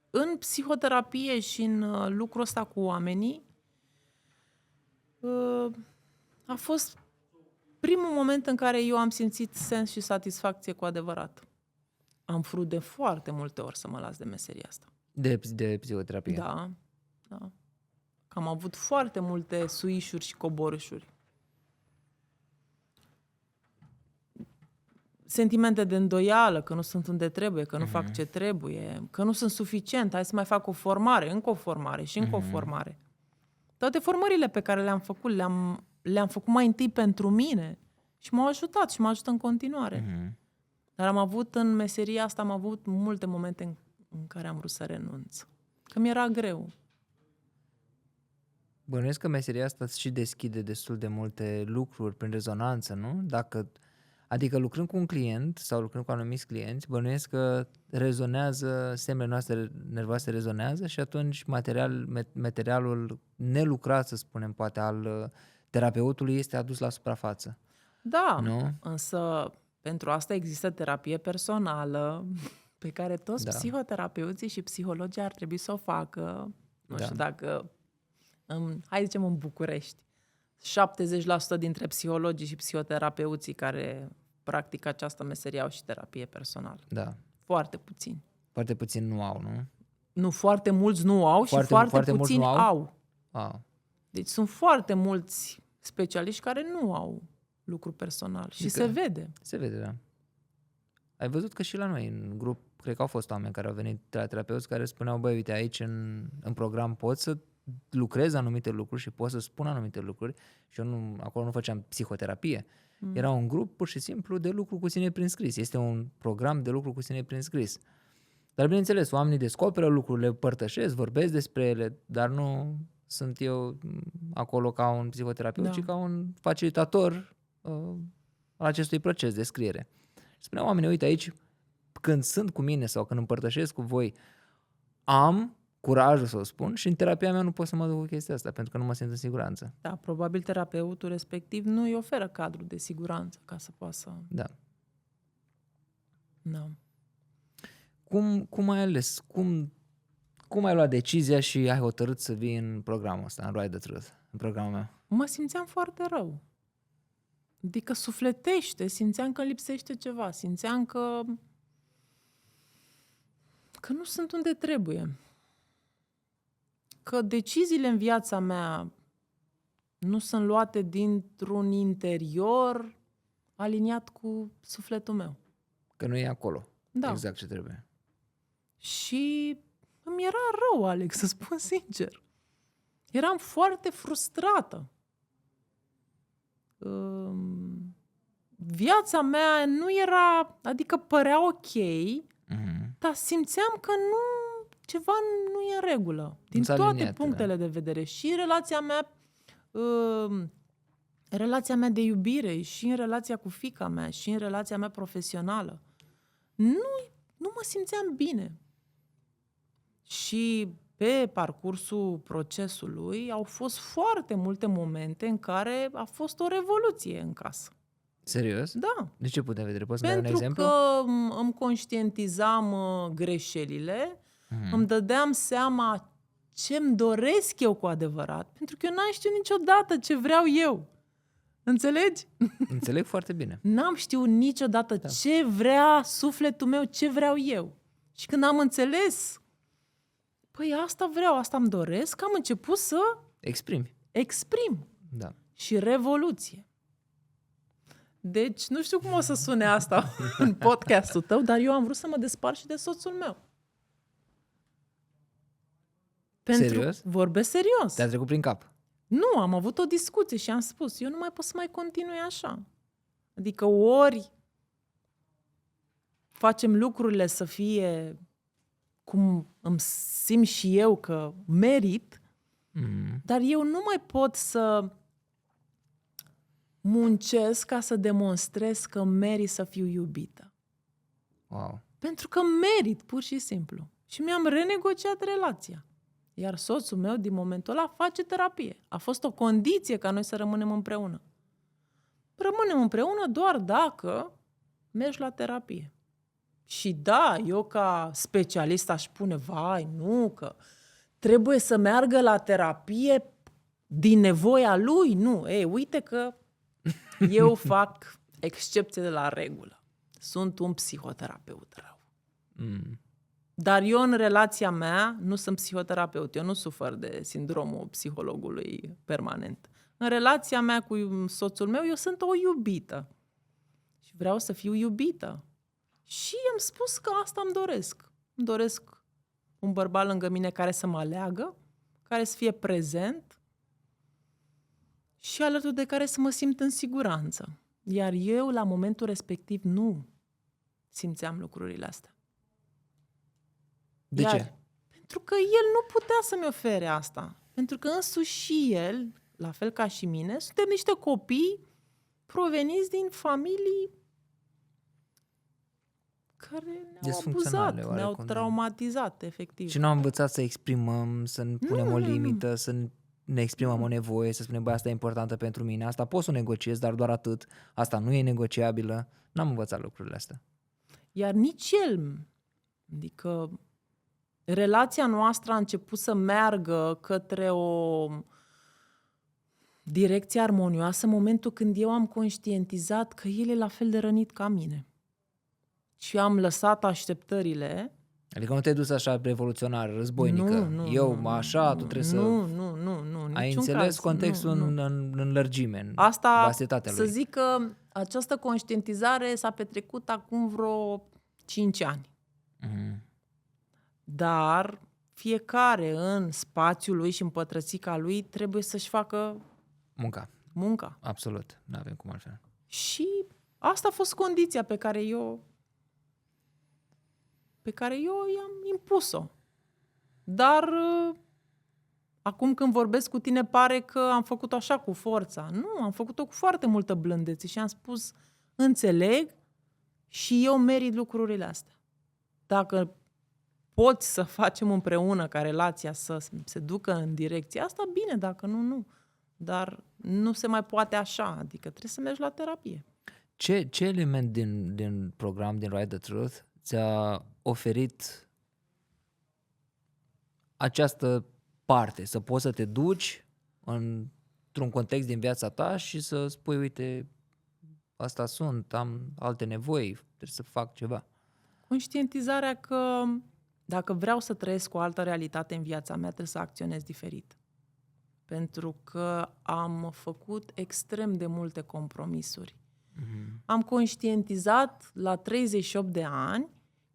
în psihoterapie și în lucrul ăsta cu oamenii a fost primul moment în care eu am simțit sens și satisfacție cu adevărat. Am vrut de foarte multe ori să mă las de meseria asta. De psihoterapie. Da. Că am avut foarte multe suișuri și coborâșuri. Sentimente de îndoială, că nu sunt unde trebuie, că nu fac ce trebuie, că nu sunt suficient, hai să mai fac o formare, încă o formare și încă o formare. Toate formările pe care le-am făcut, le-am făcut mai întâi pentru mine și m-au ajutat și mă ajută în continuare. Dar în meseria asta am avut multe momente în care am vrut să renunț. Că mi-era greu. Bănuiesc că meseria asta și deschide destul de multe lucruri prin rezonanță, nu? Adică lucrând cu un client sau lucrând cu anumiți clienți, bănuiesc că rezonează, semnele noastre nervoase rezonează și atunci materialul nelucrat, să spunem, poate al terapeutului este adus la suprafață. Da, nu? Însă pentru asta există terapie personală pe care toți psihoterapeuții și psihologii ar trebui să o facă. Nu știu dacă, hai zicem în București, 70% dintre psihologii și psihoterapeuții care practică această meserie au și terapie personală. Da. Foarte puțini. Foarte puțin nu au, nu? Nu, foarte mulți nu au și foarte mulți puțini nu au. Wow. Deci sunt foarte mulți specialiști care nu au lucru personal și Adică se vede. se vede, da. Ai văzut că și la noi în grup, cred că au fost oameni care au venit la terapeuți care spuneau, băi, uite, aici în program poți să lucrezi anumite lucruri și poți să spun anumite lucruri și eu acolo nu făceam psihoterapie. Era un grup pur și simplu de lucru cu sine prin scris. Este un program de lucru cu sine prin scris. Dar bineînțeles, oamenii descoperă lucrurile, le părtășesc, vorbesc despre ele, dar nu sunt eu acolo ca un psihoterapeut, ci ca un facilitator al acestui proces de scriere. Și spuneau oamenii, uite aici, când sunt cu mine sau când împărtășesc cu voi, am curajul să o spun și în terapia mea nu pot să mă duc cu chestia asta, pentru că nu mă simt în siguranță. Da, probabil terapeutul respectiv nu îi oferă cadru de siguranță ca să poată să... Da. Da. Cum ai ales? Cum ai luat decizia și ai hotărât să vii în programul ăsta, în Ride the Truth, în programul meu? Mă simțeam foarte rău. Adică sufletește, simțeam că lipsește ceva, simțeam că nu sunt unde trebuie. Că deciziile în viața mea nu sunt luate dintr-un interior aliniat cu sufletul meu. Că nu e acolo. Da. Exact ce trebuie. Și îmi era rău, Alex, să spun sincer. Eram foarte frustrată. Viața mea nu era, adică părea ok, dar simțeam că ceva nu e în regulă. Din toate punctele de vedere. Și relația mea de iubire, și în relația cu fiica mea, și în relația mea profesională. Nu mă simțeam bine. Și pe parcursul procesului au fost foarte multe momente în care a fost o revoluție în casă. Serios? Da. De ce punct de vedere? Poți să dai un Pentru exemplu? că îmi conștientizam greșelile, îmi dădeam seama ce-mi doresc eu cu adevărat, pentru că eu n-am știut niciodată ce vreau eu. Înțelegi? Înțeleg foarte bine. N-am știut niciodată ce vrea sufletul meu, ce vreau eu. Și când am înțeles, păi asta vreau, asta îmi doresc, am început să exprim. Da. Și revoluție. Deci, nu știu cum o să sune asta în podcastul tău, dar eu am vrut să mă despart și de soțul meu. Serios? Vorbesc serios. Te-a trecut prin cap? Nu, am avut o discuție și am spus, eu nu mai pot să mai continui așa. Adică ori facem lucrurile să fie cum îmi simt și eu că merit, dar eu nu mai pot să muncesc ca să demonstrez că merit să fiu iubită. Wow. Pentru că merit, pur și simplu. Și mi-am renegociat relația. Iar soțul meu, din momentul ăla, face terapie. A fost o condiție ca noi să rămânem împreună. Rămânem împreună doar dacă mergi la terapie. Și da, eu ca specialist aș spune, vai, nu, că trebuie să meargă la terapie din nevoia lui. Nu, uite că eu fac excepție de la regulă. Sunt un psihoterapeut rău. Dar eu în relația mea nu sunt psihoterapeut. Eu nu sufăr de sindromul psihologului permanent. În relația mea cu soțul meu, eu sunt o iubită. Și vreau să fiu iubită. Și am spus că asta îmi doresc. Îmi doresc un bărbat lângă mine care să mă aleagă, care să fie prezent și alături de care să mă simt în siguranță. Iar eu, la momentul respectiv, nu simțeam lucrurile astea. De ce? Pentru că el nu putea să-mi ofere asta. Pentru că însuși și el, la fel ca și mine, suntem niște copii proveniți din familii care ne-au abuzat, ne-au traumatizat, efectiv. Și nu am învățat să exprimăm, să ne punem o limită, să ne exprimăm o nevoie, să spunem, băi, asta e importantă pentru mine, asta pot să o negociez, dar doar atât, asta nu e negociabilă. N-am învățat lucrurile astea. Iar nici el, adică relația noastră a început să meargă către o direcție armonioasă în momentul când eu am conștientizat că el e la fel de rănit ca mine. Și am lăsat așteptările Adică nu te-ai dus așa revoluționar, războinică. Așa, tu trebuie să... Nu, Ai niciun înțeles caz. contextul Nu. în lărgime, în Asta, vastitatea să lui. zic că această conștientizare s-a petrecut acum vreo 5 ani. Mhm. Dar fiecare în spațiul lui și în pătrățica lui trebuie să-și facă munca. Absolut. Nu avem cum altfel. Și asta a fost condiția pe care eu i-am impus-o. Dar acum când vorbesc cu tine pare că am făcut-o așa cu forța. Nu, am făcut-o cu foarte multă blândețe și am spus, înțeleg și eu merit lucrurile astea. Dacă poți să facem împreună ca relația să se ducă în direcția asta, bine, dacă nu, nu. Dar nu se mai poate așa, adică trebuie să mergi la terapie. Ce element din program, din Ride the Truth, ți-a oferit această parte, să poți să te duci într-un context din viața ta și să spui, uite, asta sunt, am alte nevoi, trebuie să fac ceva. Conștientizarea că dacă vreau să trăiesc o altă realitate în viața mea, trebuie să acționez diferit. Pentru că am făcut extrem de multe compromisuri. Mm-hmm. Am conștientizat la 38 de ani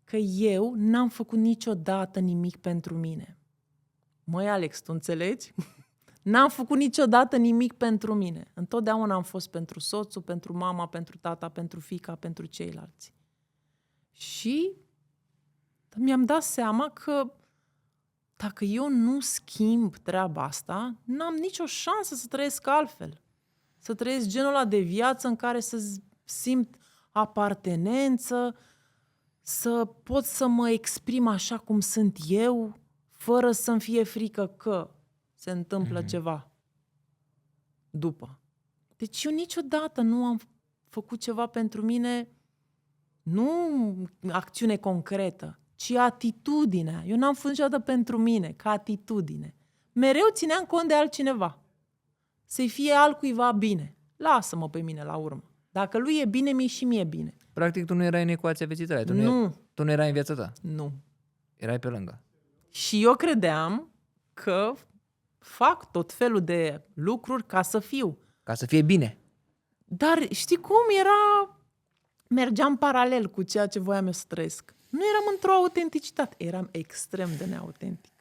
că eu n-am făcut niciodată nimic pentru mine. Măi, Alex, tu înțelegi? N-am făcut niciodată nimic pentru mine. Întotdeauna am fost pentru soțul, pentru mama, pentru tata, pentru fiica, pentru ceilalți. Și mi-am dat seama că dacă eu nu schimb treaba asta, n-am nicio șansă să trăiesc altfel. Să trăiesc genul ăla de viață în care să simt apartenență, să pot să mă exprim așa cum sunt eu, fără să-mi fie frică că se întâmplă ceva după. Deci eu niciodată nu am făcut ceva pentru mine, nu acțiune concretă, ci atitudinea. Eu n-am făcut niciodată pentru mine, ca atitudine. Mereu țineam cont de altcineva. Să-i fie altcuiva bine. Lasă-mă pe mine la urmă. Dacă lui e bine, mie și mie bine. Practic tu nu erai în ecuația vieții tale. Tu nu erai în viața ta. Nu. Erai pe lângă. Și eu credeam că fac tot felul de lucruri ca să fiu. Ca să fie bine. Dar știi cum? Mergeam paralel cu ceea ce voiam eu să trăiesc. Nu eram într-o autenticitate. Eram extrem de neautentic.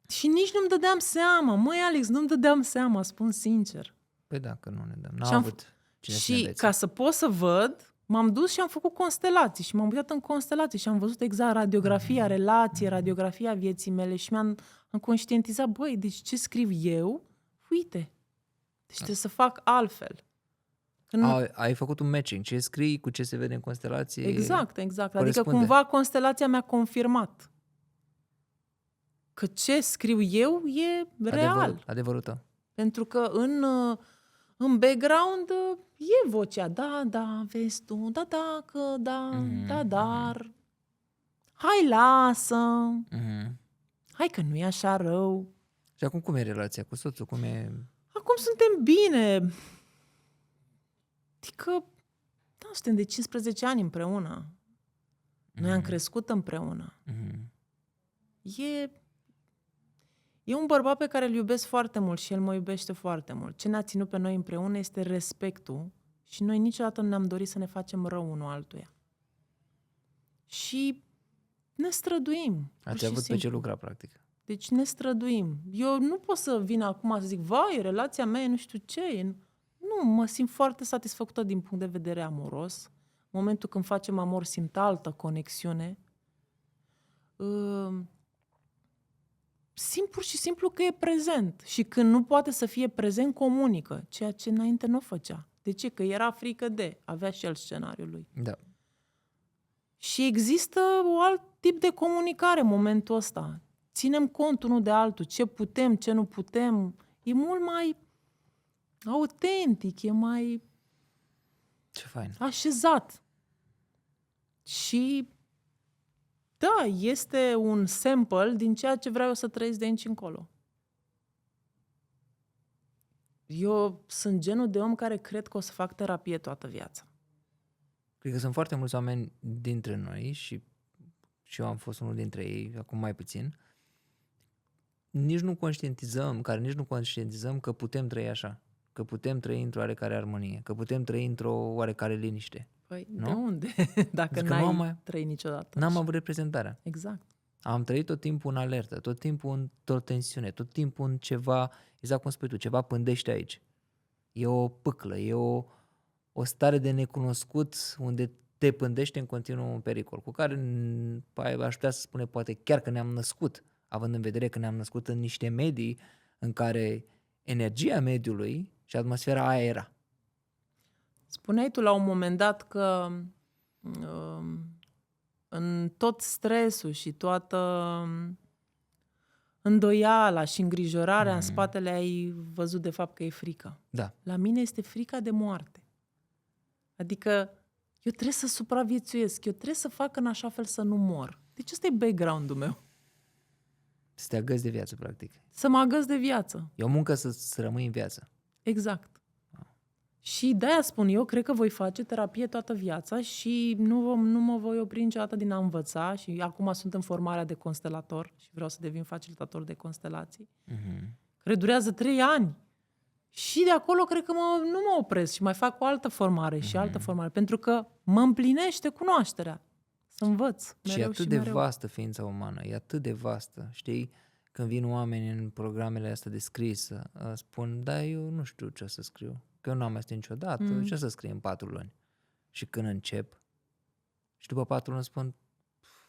Și nici nu-mi dădeam seama. Măi, Alex, nu-mi dădeam seama, spun sincer. Păi da, că nu ne dăm. N-am avut cine să ne Și învețe. ca să pot să văd, m-am dus și am făcut constelații și m-am uitat în constelații și am văzut exact radiografia relației, radiografia vieții mele și am conștientizat, băi, deci ce scriu eu, uite, deci trebuie să fac altfel. Ai făcut un matching. Ce scrii cu ce se vede în constelație. Exact. Adică cumva constelația mi-a confirmat că ce scriu eu e real. Adevărul tău. Pentru că în background e vocea, da, vezi tu, da, dacă, da, dar, hai, lasă, hai că nu e așa rău. Și acum cum e relația cu soțul? Cum e... Acum suntem bine. Adică, da, suntem de 15 ani împreună. Noi am crescut împreună. E un bărbat pe care îl iubesc foarte mult și el mă iubește foarte mult. Ce ne-a ținut pe noi împreună este respectul și noi niciodată nu ne-am dorit să ne facem rău unul altuia. Și ne străduim. Ați avut pe ce lucra, practic. Deci ne străduim. Eu nu pot să vin acum să zic, vai, relația mea e nu știu ce. Nu, mă simt foarte satisfăcută din punct de vedere amoros. În momentul când facem amor simt altă conexiune. Simt pur și simplu că e prezent. Și când nu poate să fie prezent, comunică. Ceea ce înainte nu făcea. De ce? Că era frică de. Avea și el scenariul lui. Da. Și există un alt tip de comunicare în momentul ăsta. Ținem cont unul de altul. Ce putem, ce nu putem. E mult mai autentic. E mai Ce fain. așezat. Și da, este un sample din ceea ce vreau eu să trăiesc de aici încolo. Eu sunt genul de om care cred că o să fac terapie toată viața. Cred că sunt foarte mulți oameni dintre noi și și eu am fost unul dintre ei, acum mai puțin, nici nu conștientizăm că putem trăi așa, că putem trăi într-o oarecare armonie, că putem trăi într-o oarecare liniște. Păi, Nu? de unde? Dacă Zic că n-ai trăit niciodată. N-am așa. avut reprezentarea. Exact. Am trăit tot timpul în alertă, tot timpul într-o tensiune, tot timpul în ceva, exact cum spui tu, ceva pândește aici. E o pâclă, e o stare de necunoscut unde te pândește în continuu un pericol, cu care aș putea să spune poate chiar că ne-am născut, având în vedere că ne-am născut în niște medii în care energia mediului și atmosfera aia era. Spuneai tu la un moment dat că în tot stresul și toată îndoiala și îngrijorarea în spatele ai văzut de fapt că e frică. Da. La mine este frica de moarte. Adică eu trebuie să supraviețuiesc, eu trebuie să fac în așa fel să nu mor. Deci ăsta e background-ul meu. Să te agăți de viață, practic. Să mă agăs de viață. E o muncă să rămâi în viață. Exact. Și de-aia spun eu, cred că voi face terapie toată viața și nu mă voi opri niciodată din a învăța și acum sunt în formarea de constelator și vreau să devin facilitator de constelații. Care durează 3 ani. Și de acolo cred că nu mă opresc și mai fac o altă formare și altă formare, pentru că mă împlinește cunoașterea. Să învăț mereu Și e atât de mereu. vastă ființa umană, e atât de vastă. Știi, când vin oameni în programele astea de scris, spun, da, eu nu știu ce o să scriu, că eu n-am mai scris niciodată, ce o să scriu în 4 luni? Și când încep, și după 4 luni spun,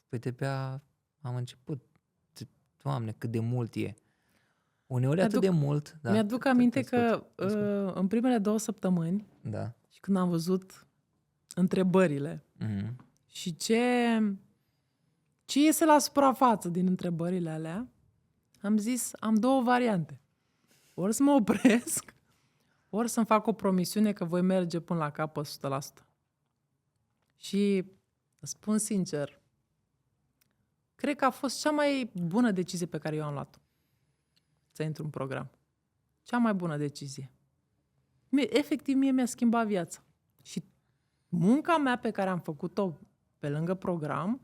păi de-abia am început. Doamne, cât de mult e. Uneori atât de mult. Da, Mi-aduc aminte că în primele 2 săptămâni, da. și când am văzut întrebările și ce iese la suprafață din întrebările alea, am zis, am 2 variante. Ori să mă opresc, ori să-mi fac o promisiune că voi merge până la capăt 100%. Și spun sincer, cred că a fost cea mai bună decizie pe care eu am luat-o. Să intru în program. Cea mai bună decizie. Efectiv, mie mi-a schimbat viața. Și munca mea pe care am făcut-o pe lângă program,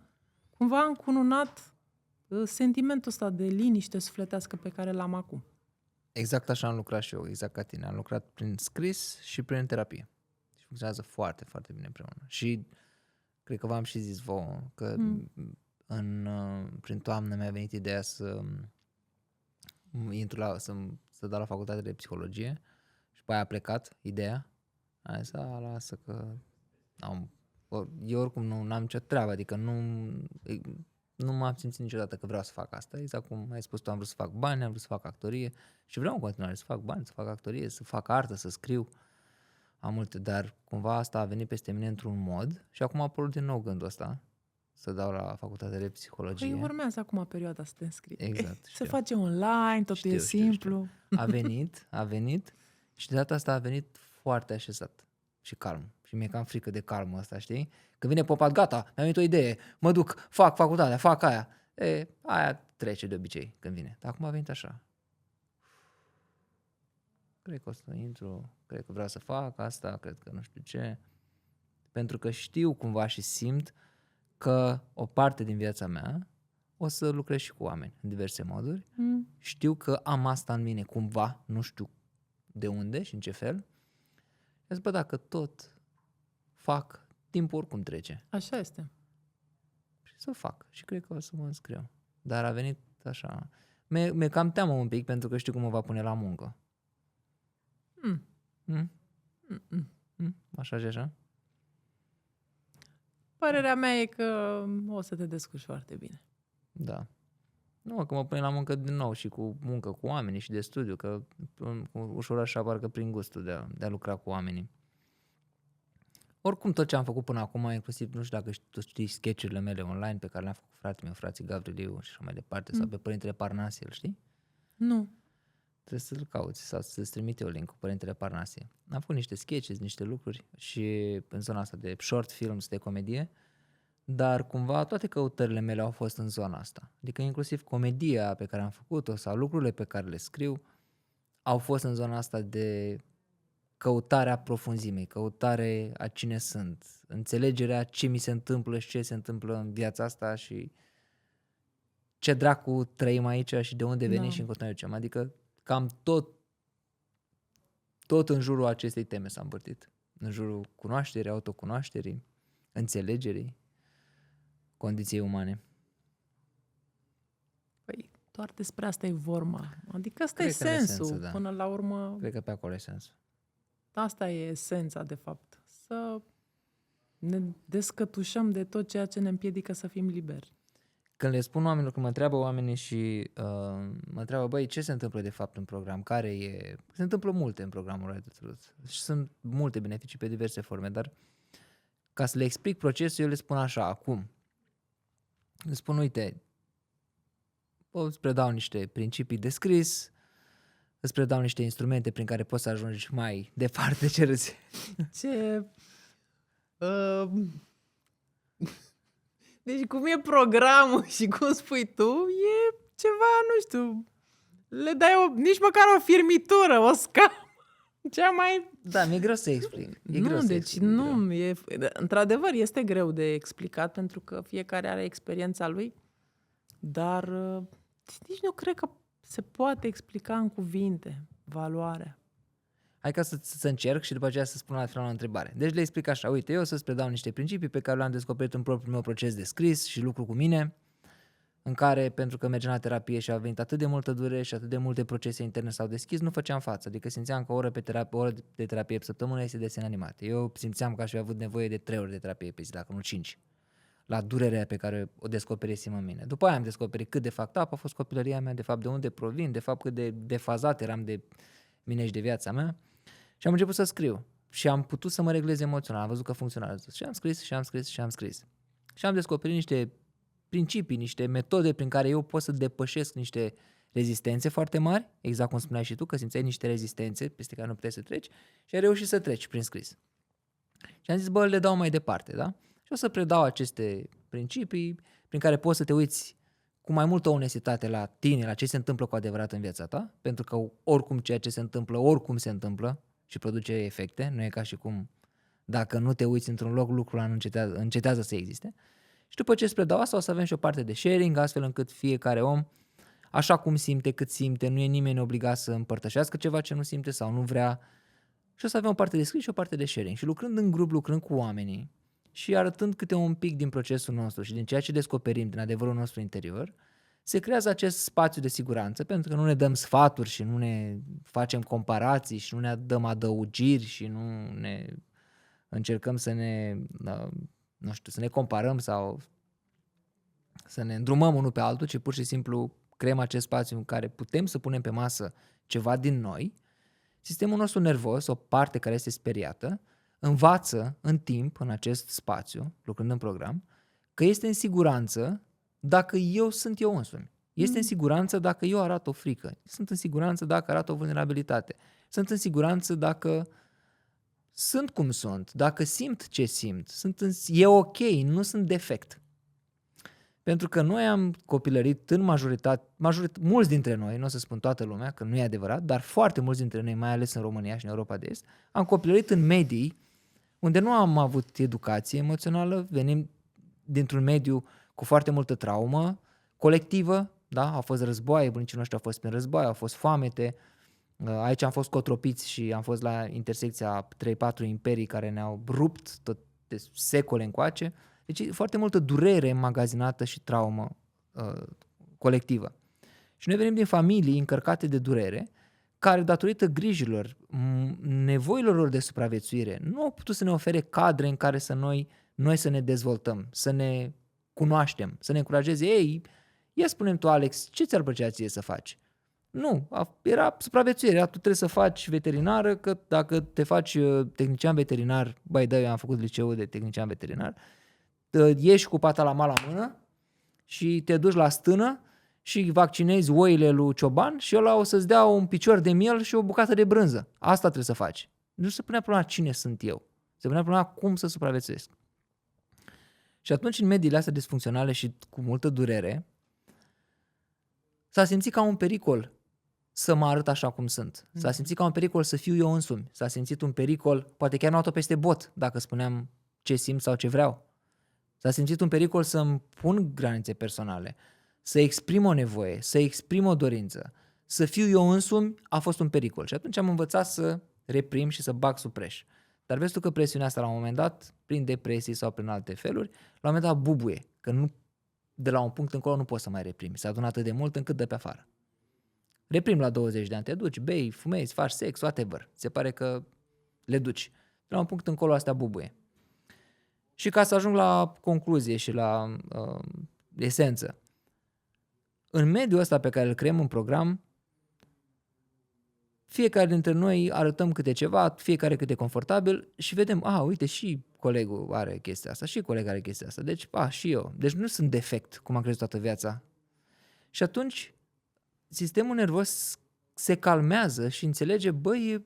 cumva a încununat sentimentul ăsta de liniște sufletească pe care l-am acum. Exact așa am lucrat și eu, exact ca tine. Am lucrat prin scris și prin terapie. Și funcționează foarte, foarte bine împreună. Și cred că v-am și zis vouă că prin toamnă mi-a venit ideea să intru să dau la facultate de psihologie și pe aia a plecat ideea. Am zis, lasă că eu oricum nu am nicio treabă, adică nu m-am simțit niciodată că vreau să fac asta. Exact cum ai spus tu, am vrut să fac bani, am vrut să fac actorie și vreau în continuare să fac bani, să fac actorie, să fac artă, să scriu. Am multe, dar cumva asta a venit peste mine într-un mod și acum a apărut din nou gândul ăsta să dau la facultatea de psihologie. Păi urmează acum perioada să te înscrii. Exact. Se face online, totul e simplu. A venit și de data asta a venit foarte așezat și calm. Și mi-e cam frică de calmul ăsta, știi? Că vine popat, gata, mi-am venit o idee, mă duc, fac facultatea, fac aia. Aia trece de obicei când vine. Dar acum a venit așa. Cred că o să intru, cred că vreau să fac asta, cred că nu știu ce. Pentru că știu cumva și simt că o parte din viața mea o să lucrez și cu oameni în diverse moduri. Știu că am asta în mine cumva, nu știu de unde și în ce fel. Și zic, dacă tot fac, timpul oricum trece. Așa este. Și să fac. Și cred că o să mă înscriu. Dar a venit așa. Mi-e cam teamă un pic pentru că știu cum mă va pune la muncă. Așa și așa? Părerea mea e că o să te descurci foarte bine. Da. Nu, că mă pune la muncă din nou și cu muncă cu oamenii și de studiu, că ușor așa parcă prin gustul de a lucra cu oamenii. Oricum tot ce am făcut până acum, inclusiv, nu știu dacă tu știi sketch-urile mele online pe care le-am făcut fratele meu, frații Gavriliu și așa mai departe, sau pe Părintele Parnasie, îl știi? Nu. Trebuie să-l cauți sau să-ți trimit eu link cu Părintele Parnasie. Am făcut niște sketches, niște lucruri și în zona asta de short films, de comedie, dar cumva toate căutările mele au fost în zona asta. Adică inclusiv comedia pe care am făcut-o sau lucrurile pe care le scriu au fost în zona asta de căutarea profunzimei, căutarea a cine sunt, înțelegerea ce mi se întâmplă și ce se întâmplă în viața asta și ce dracu trăim aici și de unde venim și încotro ne ducem. Adică cam tot în jurul acestei teme s-a învârtit. În jurul cunoașterii, autocunoașterii, înțelegerii condiției umane. Păi, doar despre asta e vorba. Adică asta Cred e că are sensul. sens, da. Până la urmă, Cred că pe acolo e sensul. asta e esența, de fapt. Să ne descătușăm de tot ceea ce ne împiedică să fim liberi. Când le spun oamenilor, când mă întreabă oamenii și mă întreabă, băi, ce se întâmplă de fapt în program? Care e... Se întâmplă multe în programul Right to Truth. Și sunt multe beneficii pe diverse forme, dar ca să le explic procesul, eu le spun așa, acum. Le spun, uite, îți predau niște principii de scris, îți predau niște instrumente prin care poți să ajungi mai departe ce râzi. Ce... Deci cum e programul și cum spui tu, e ceva, nu știu, le dai nici măcar o firmitură, o scamă. Cea mai... Da, mi-e greu să explic. Într-adevăr, este greu de explicat pentru că fiecare are experiența lui, dar nici nu cred că se poate explica în cuvinte valoarea. Hai ca să încerc și după aceea să spun la final o întrebare. Deci le explic așa, uite, eu o să-ți predau niște principii pe care le-am descoperit în propriul meu proces de scris și lucru cu mine, în care, pentru că mergeam la terapie și a venit atât de multă durere și atât de multe procese interne s-au deschis, nu făceam față. Adică simțeam că o oră de terapie pe săptămână este desene animate. Eu simțeam că aș fi avut nevoie de 3 ore de terapie pe zi, dacă nu 5. La durerea pe care o descoperisem în mine. După aia am descoperit cât de fapt a fost copilăria mea, de fapt de unde provin, de fapt cât de defazat eram de mine și de viața mea. Și am început să scriu și am putut să mă reglez emoțional, am văzut că funcționează. Și am scris. Și am descoperit niște principii, niște metode prin care eu pot să depășesc niște rezistențe foarte mari, exact cum spuneai și tu, că simțeai niște rezistențe peste care nu puteai să treci și ai reușit să treci prin scris. Și am zis, bă, le dau mai departe, da? Și o să predau aceste principii prin care poți să te uiți cu mai multă onestitate la tine, la ce se întâmplă cu adevărat în viața ta, pentru că oricum ceea ce se întâmplă, oricum se întâmplă și produce efecte, nu e ca și cum dacă nu te uiți într-un loc, lucrul ăla încetează să existe. Și după ce îți predau asta, o să avem și o parte de sharing, astfel încât fiecare om, așa cum simte, cât simte, nu e nimeni obligat să împărtășească ceva ce nu simte sau nu vrea. Și o să avem o parte de scris și o parte de sharing. Și lucrând în grup, lucrând cu oamenii și arătând câte un pic din procesul nostru și din ceea ce descoperim, din adevărul nostru interior, se creează acest spațiu de siguranță, pentru că nu ne dăm sfaturi și nu ne facem comparații și nu ne dăm adăugiri și nu ne încercăm să ne, nu știu, să ne comparăm sau să ne îndrumăm unul pe altul, ci pur și simplu creăm acest spațiu în care putem să punem pe masă ceva din noi. Sistemul nostru nervos, o parte care este speriată, învață în timp, în acest spațiu, lucrând în program, că este în siguranță dacă eu sunt eu însumi. Este în siguranță dacă eu arăt o frică. Sunt în siguranță dacă arăt o vulnerabilitate. Sunt în siguranță dacă sunt cum sunt, dacă simt ce simt. E ok, nu sunt defect. Pentru că noi am copilărit în majoritate, mulți dintre noi, nu o să spun toată lumea, că nu e adevărat, dar foarte mulți dintre noi, mai ales în România și în Europa de Est, am copilărit în medii unde nu am avut educație emoțională, venim dintr-un mediu cu foarte multă traumă colectivă, da? Au fost războaie, bunicii noștri au fost prin războaie, au fost foamete, aici am fost cotropiți și am fost la intersecția 3-4 imperii care ne-au rupt tot de secole încoace. Deci e foarte multă durere înmagazinată și traumă colectivă. Și noi venim din familii încărcate de durere, care datorită grijilor, nevoilor lor de supraviețuire, nu au putut să ne ofere cadre în care noi să ne dezvoltăm, să ne cunoaștem, să ne încurajeze. Ei, ia spune-mi tu, Alex, ce ți-ar plăcea ție să faci? Nu, era supraviețuire, tu trebuie să faci veterinară, că dacă te faci tehnician veterinar, eu am făcut liceul de tehnician veterinar, ieși cu pata la mal la mână și te duci la stână și vaccinezi oile lui Cioban și ăla o să-ți dea un picior de miel și o bucată de brânză. Asta trebuie să faci. Nu se punea problema cine sunt eu. Se punea problema cum să supraviețuiesc. Și atunci în mediile astea disfuncționale și cu multă durere s-a simțit ca un pericol să mă arăt așa cum sunt. S-a simțit ca un pericol să fiu eu însumi. S-a simțit un pericol, poate chiar n-o peste bot, dacă spuneam ce simt sau ce vreau. S-a simțit un pericol să-mi pun granițe personale, să exprim o nevoie, să exprim o dorință, să fiu eu însumi a fost un pericol. Și atunci am învățat să reprim și să bag sub preș. Dar vezi tu că presiunea asta la un moment dat, prin depresii sau prin alte feluri, la un moment dat bubuie, că nu, de la un punct încolo nu poți să mai reprimi. S-a adunat atât de mult încât dă pe afară. Reprim la 20 de ani, te duci, bei, fumezi, faci sex, whatever. Se pare că le duci. De la un punct încolo astea bubuie. Și ca să ajung la concluzie și la esență, în mediul ăsta pe care îl creăm în program, fiecare dintre noi arătăm câte ceva, fiecare cât e confortabil și vedem, uite, și colegul are chestia asta, și colegul are chestia asta, deci, și eu. Deci nu sunt defect, cum am crezut toată viața. Și atunci, sistemul nervos se calmează și înțelege, e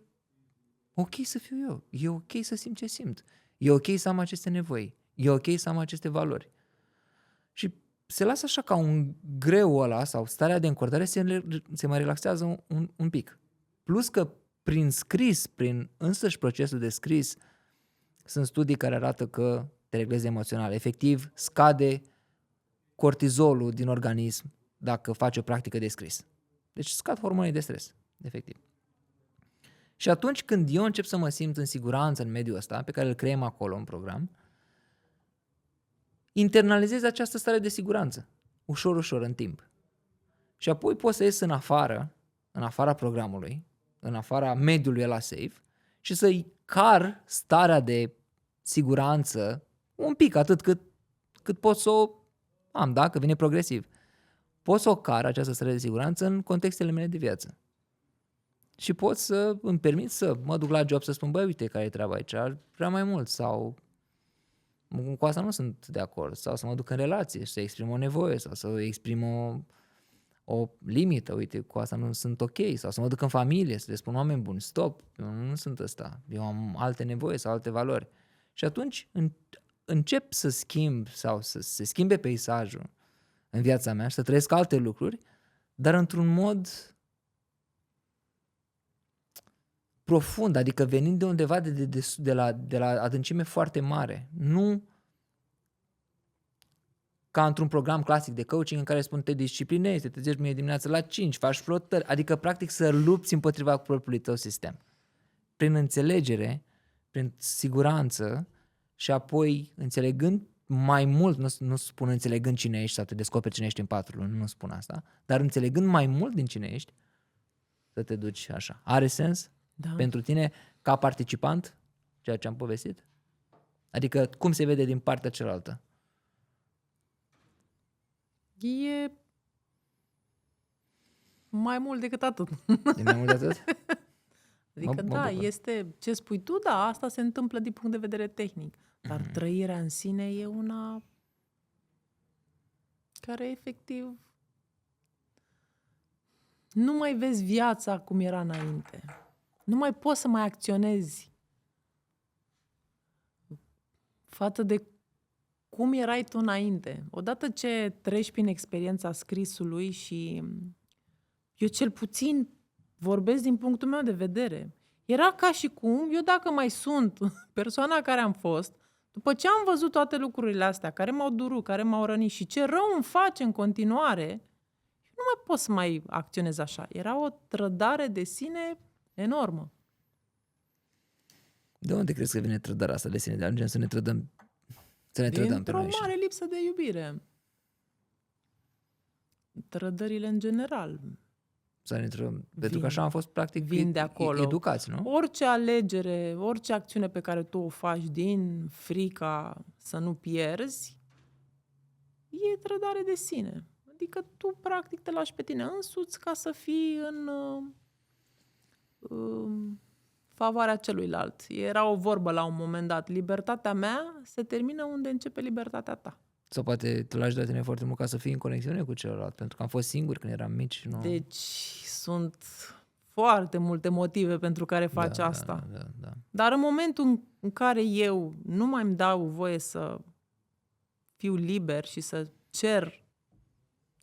ok să fiu eu, e ok să simt ce simt, e ok să am aceste nevoi, e ok să am aceste valori. Și se lasă așa ca un greu ăla sau starea de încordare se mai relaxează un pic. Plus că prin scris, prin însăși procesul de scris, sunt studii care arată că te reglezi emoțional. Efectiv, scade cortizolul din organism dacă faci o practică de scris. Deci scad hormonii de stres, efectiv. Și atunci când eu încep să mă simt în siguranță în mediul ăsta, pe care îl creăm acolo în program, internalizez această stare de siguranță, ușor, ușor, în timp. Și apoi pot să ies în afara programului, în afara mediului ăla safe și să-i car starea de siguranță un pic, atât cât pot să o am, da? Că vine progresiv. Pot să o car, această stare de siguranță, în contextele mele de viață. Și pot să îmi permit să mă duc la job să spun, uite care e treaba aici, ar vrea mai mult sau cu asta nu sunt de acord, sau să mă duc în relație și să exprim o nevoie sau să exprim o limită, uite, cu asta nu sunt ok, sau să mă duc în familie, să le spun oameni buni, stop, eu nu sunt ăsta, eu am alte nevoi sau alte valori. Și atunci încep să schimb sau să se schimbe peisajul în viața mea și să trăiesc alte lucruri, dar într-un mod profund, adică venind de undeva de la adâncime foarte mare. Nu ca într-un program clasic de coaching în care spun te disciplinezi, te trezești mâine dimineață la 5, faci flotări, adică practic să lupți împotriva propriului tău sistem. Prin înțelegere, prin siguranță și apoi înțelegând mai mult, nu spun înțelegând cine ești sau te descoperi cine ești în 4 luni, nu spun asta, dar înțelegând mai mult din cine ești, să te duci așa. Are sens? Da. Pentru tine ca participant, ceea ce am povestit? Adică cum se vede din partea cealaltă? E mai mult decât atât. E mai mult de atât? Adică da, este ce spui tu, da, asta se întâmplă din punct de vedere tehnic. Dar trăirea în sine e una care efectiv nu mai vezi viața cum era înainte. Nu mai poți să mai acționezi față de cum erai tu înainte. Odată ce treci prin experiența scrisului și eu cel puțin vorbesc din punctul meu de vedere. Era ca și cum, eu dacă mai sunt persoana care am fost, după ce am văzut toate lucrurile astea, care m-au durut, care m-au rănit și ce rău îmi face în continuare, nu mai pot să mai acționez așa. Era o trădare de sine enormă. De unde crezi că vine trădarea asta de sine? De ajungem să ne trădăm pe noi. Dintr-o mare lipsă de iubire. Trădările în general. Pentru că așa am fost practic de acolo. Educați, nu? Orice alegere, orice acțiune pe care tu o faci din frica să nu pierzi, e trădare de sine. Adică tu practic te lași pe tine însuți ca să fii în favoarea celuilalt. Era o vorbă la un moment dat. Libertatea mea se termină unde începe libertatea ta. Sau poate te lași de tine foarte mult ca să fii în conexiune cu celălalt, pentru că am fost singuri când eram mici. Nu... Deci sunt foarte multe motive pentru care faci asta. Da. Dar în momentul în care eu nu mai îmi dau voie să fiu liber și să cer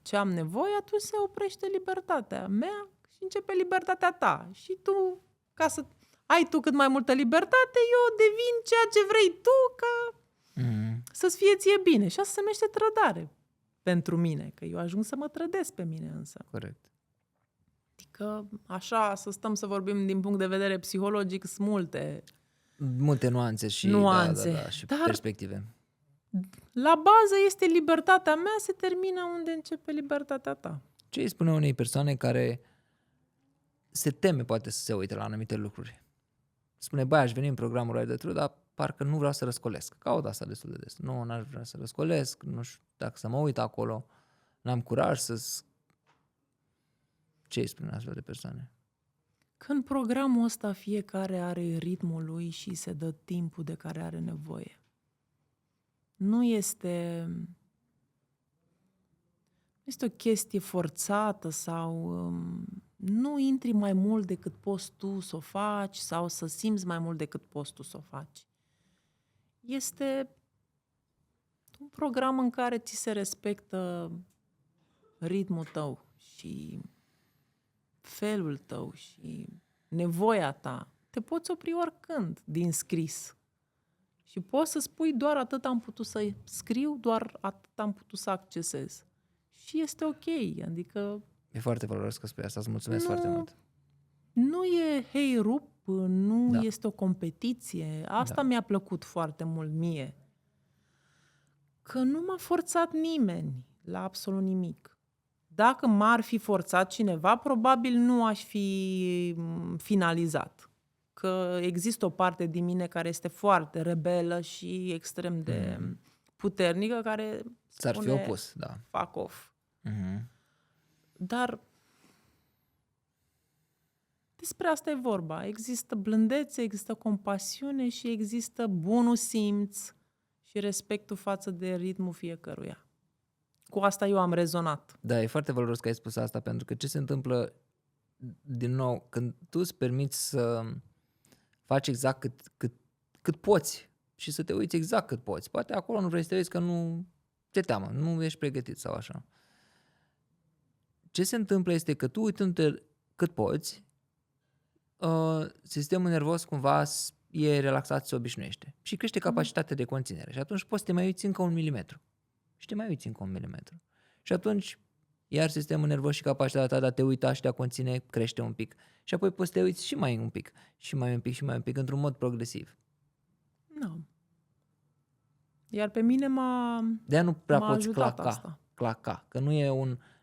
ce am nevoie, atunci se oprește libertatea mea și începe libertatea ta. Și tu, ca să ai tu cât mai multă libertate, eu devin ceea ce vrei tu ca să-ți fie ție bine. Și asta se numește trădare pentru mine, că eu ajung să mă trădesc pe mine însă. Corect. Adică, așa, să stăm să vorbim din punct de vedere psihologic, sunt Multe nuanțe și, nuanțe, și dar perspective. la bază este libertatea mea, se termină unde începe libertatea ta. Ce îi spune unei persoane care se teme poate să se uite la anumite lucruri? Spune, băi, aș veni în programul ăla de True, dar parcă nu vreau să răscolesc. Caut asta destul de des. Nu, n-aș vrea să răscolesc, nu știu dacă să mă uit acolo, n-am curaj să... Ce îi spune astfel de persoane? Că în programul ăsta fiecare are ritmul lui și se dă timpul de care are nevoie. Nu este o chestie forțată sau nu intri mai mult decât poți tu să o faci sau să simți mai mult decât poți tu să o faci. Este un program în care ți se respectă ritmul tău și felul tău și nevoia ta. Te poți opri oricând din scris. Și poți să spui doar atât am putut să scriu, doar atât am putut să accesez. Și este ok, adică... E foarte valoros că spui asta, îți mulțumesc foarte mult. Nu e hei rup, nu este o competiție. Asta mi-a plăcut foarte mult mie. Că nu m-a forțat nimeni la absolut nimic. Dacă m-ar fi forțat cineva, probabil nu aș fi finalizat. Că există o parte din mine care este foarte rebelă și extrem de puternică, care S-ar fi opus, da. Fuck off. Dar despre asta e vorba. Există blândețe, există compasiune și există bunul simț și respectul față de ritmul fiecăruia. Cu asta eu am rezonat. Da, e foarte valoros că ai spus asta, pentru că ce se întâmplă, din nou, când tu îți permiți să faci exact cât poți și să te uiți exact cât poți. Poate acolo nu vrei să te uiți că nu te teamă, nu ești pregătit sau așa. Ce se întâmplă este că tu, uitându-te cât poți, sistemul nervos cumva e relaxat, se obișnuiește și crește capacitatea de conținere. Și atunci poți să te mai uiți încă 1 milimetru. Și te mai uiți încă 1 milimetru. Și atunci, iar sistemul nervos și capacitatea ta de a te uita și de a conține crește un pic. Și apoi poți să te uiți și mai un pic, și mai un pic, și mai un pic, într-un mod progresiv. Nu. Iar pe mine De-aia nu prea m-a poți ajutat asta. claca. Că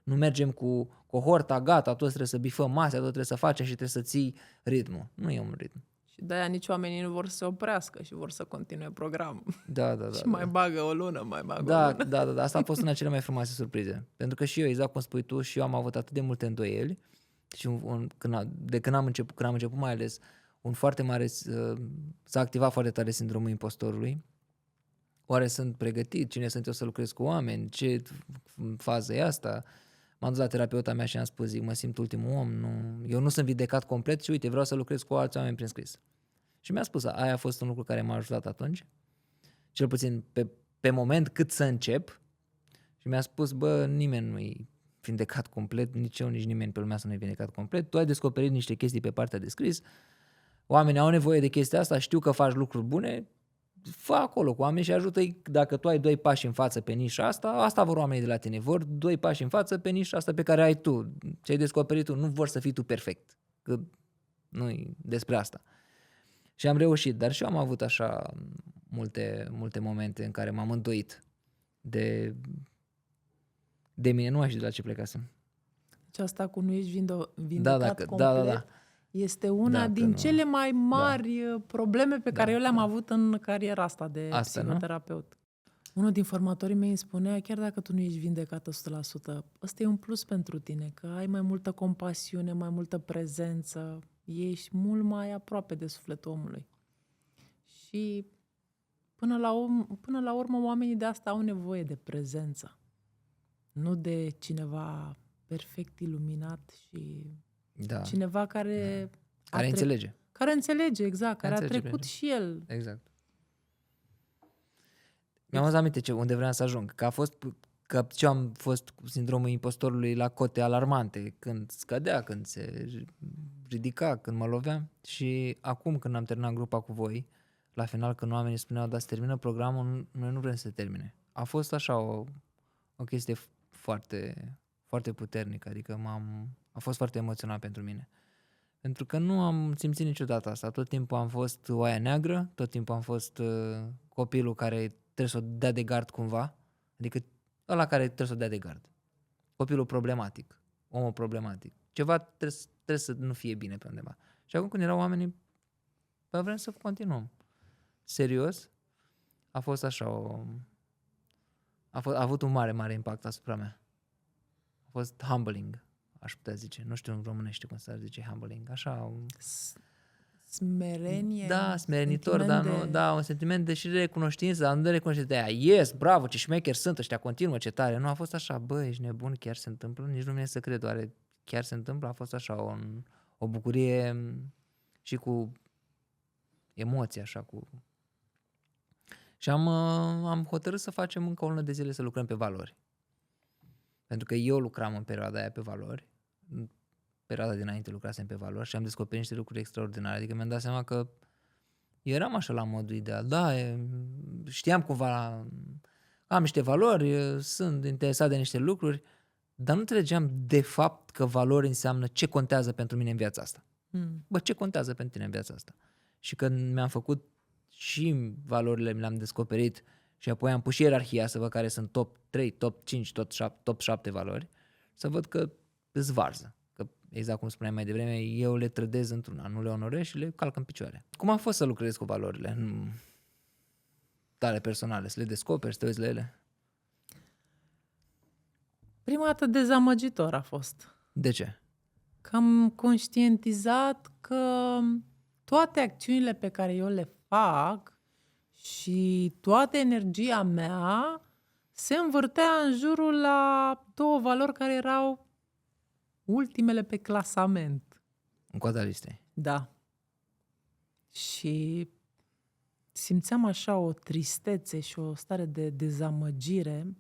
nu mergem cu cohorta, gata, toți trebuie să bifăm masea, tot trebuie să facem și trebuie să ții ritmul. Nu e un ritm. Și de-aia nici oamenii nu vor să se oprească și vor să continue programul. Da. Și mai bagă o lună, mai bagă o lună. Da. Asta a fost una dintre cele mai frumoase surprize. Pentru că și eu, exact cum spui tu, și eu am avut atât de multe îndoieli și când am început mai ales, un foarte mare, s-a activat foarte tare sindromul impostorului. Oare sunt pregătit? Cine sunt eu să lucrez cu oameni? Ce fază e asta? M-am dus la terapeuta mea și am spus, mă simt ultimul om, eu nu sunt vindecat complet și uite, vreau să lucrez cu alți oameni prin scris. Și mi-a spus, aia a fost un lucru care m-a ajutat atunci, cel puțin pe moment cât să încep, și mi-a spus, nimeni nu-i vindecat complet, nici eu, nici nimeni pe lumea să nu-i vindecat complet, tu ai descoperit niște chestii pe partea de scris, oamenii au nevoie de chestia asta, știu că faci lucruri bune, fă acolo cu oameni și ajută-i. Dacă tu ai 2 pași în față pe nișa asta vor oamenii de la tine. Vor 2 pași în față pe nișa asta pe care ai tu, ce ai descoperit tu. Nu vor să fii tu perfect, că nu-i despre asta. Și am reușit, dar și eu am avut așa multe momente în care m-am îndoit de mine, nu știu de la ce plecasem. Deci asta cu nu ești vindecat complet, da. Este una din cele mai mari probleme pe care eu le-am avut în cariera asta de psihoterapeut. Unul din formatorii mei îmi spunea, chiar dacă tu nu ești vindecată 100%, ăsta e un plus pentru tine, că ai mai multă compasiune, mai multă prezență, ești mult mai aproape de sufletul omului. Și până la urmă oamenii de asta au nevoie de prezență, nu de cineva perfect iluminat și cineva care înțelege. Care înțelege, exact, care a trecut și el. Exact. Mi-am adus aminte unde vreau să ajung, că că eu am fost cu sindromul impostorului la cote alarmante, când scădea, când se ridica, când mă loveam. Și acum când am terminat grupa cu voi, la final când oamenii spuneau, da, se termină programul, noi nu vrem să se termine. A fost așa o chestie foarte, foarte puternică, adică a fost foarte emoționant pentru mine. Pentru că nu am simțit niciodată asta. Tot timpul am fost oaia neagră, tot timpul am fost copilul care trebuie să o dea de gard cumva, adică ăla care trebuie să o dea de gard. Copilul problematic, omul problematic. Ceva trebuie să nu fie bine pe undeva. Și acum când erau oamenii, bă, vrem să continuăm. Serios, a fost așa a avut un mare, mare impact asupra mea. A fost humbling, aș putea zice. Nu știu în românește cum s-ar zice humbling. Așa. Smerenie. Da, smerenitor, dar nu, da, un sentiment de și de recunoștință, dar nu de recunoștință de aia. Yes, bravo, ce șmecheri sunt ăștia, continuă, ce tare. Nu a fost așa, bă, ești nebun, chiar se întâmplă? Nici nu vine să cred, oare chiar se întâmplă? A fost așa o bucurie și cu emoții, așa, cu... Și am hotărât să facem încă o lună de zile să lucrăm pe valori. Pentru că eu lucram în perioada aia pe valori, în perioada dinainte lucrasem pe valori și am descoperit niște lucruri extraordinare. Adică mi-am dat seama că eram așa la modul ideal. Da, știam cumva, am niște valori, sunt interesat de niște lucruri, dar nu înțelegeam de fapt că valori înseamnă ce contează pentru mine în viața asta. Bă, ce contează pentru tine în viața asta? Și când mi-am făcut și valorile, le-am descoperit și apoi am pus și ierarhia să văd care sunt top 3, top 5, top 7 valori, să văd că îți varză. Că, exact cum spuneam mai devreme, eu le trădez într-una, nu le onorez și le calc în picioare. Cum a fost să lucrezi cu valorile tale personale? Să le descoperi, să te uiți la ele? Prima dată dezamăgitor a fost. De ce? Că am conștientizat că toate acțiunile pe care eu le fac și toată energia mea se învârtea în jurul la două valori care erau ultimele pe clasament. În coada listei. Da. Și simțeam așa o tristețe și o stare de dezamăgire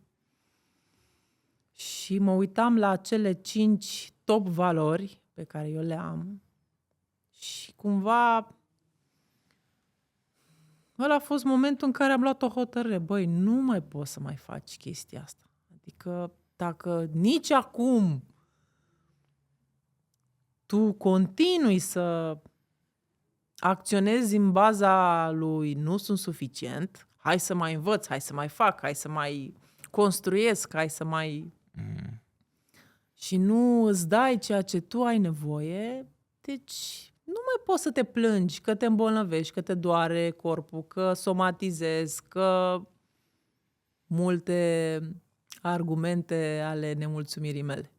și mă uitam la cele 5 top valori pe care eu le am și cumva ăla a fost momentul în care am luat o hotărâre. Băi, nu mai poți să mai faci chestia asta. Adică dacă nici acum tu continui să acționezi în baza lui nu sunt suficient, hai să mai învăț, hai să mai fac, hai să mai construiesc, hai să mai... Și nu îți dai ceea ce tu ai nevoie, deci nu mai poți să te plângi că te îmbolnăvești, că te doare corpul, că somatizezi, că multe argumente ale nemulțumirii mele.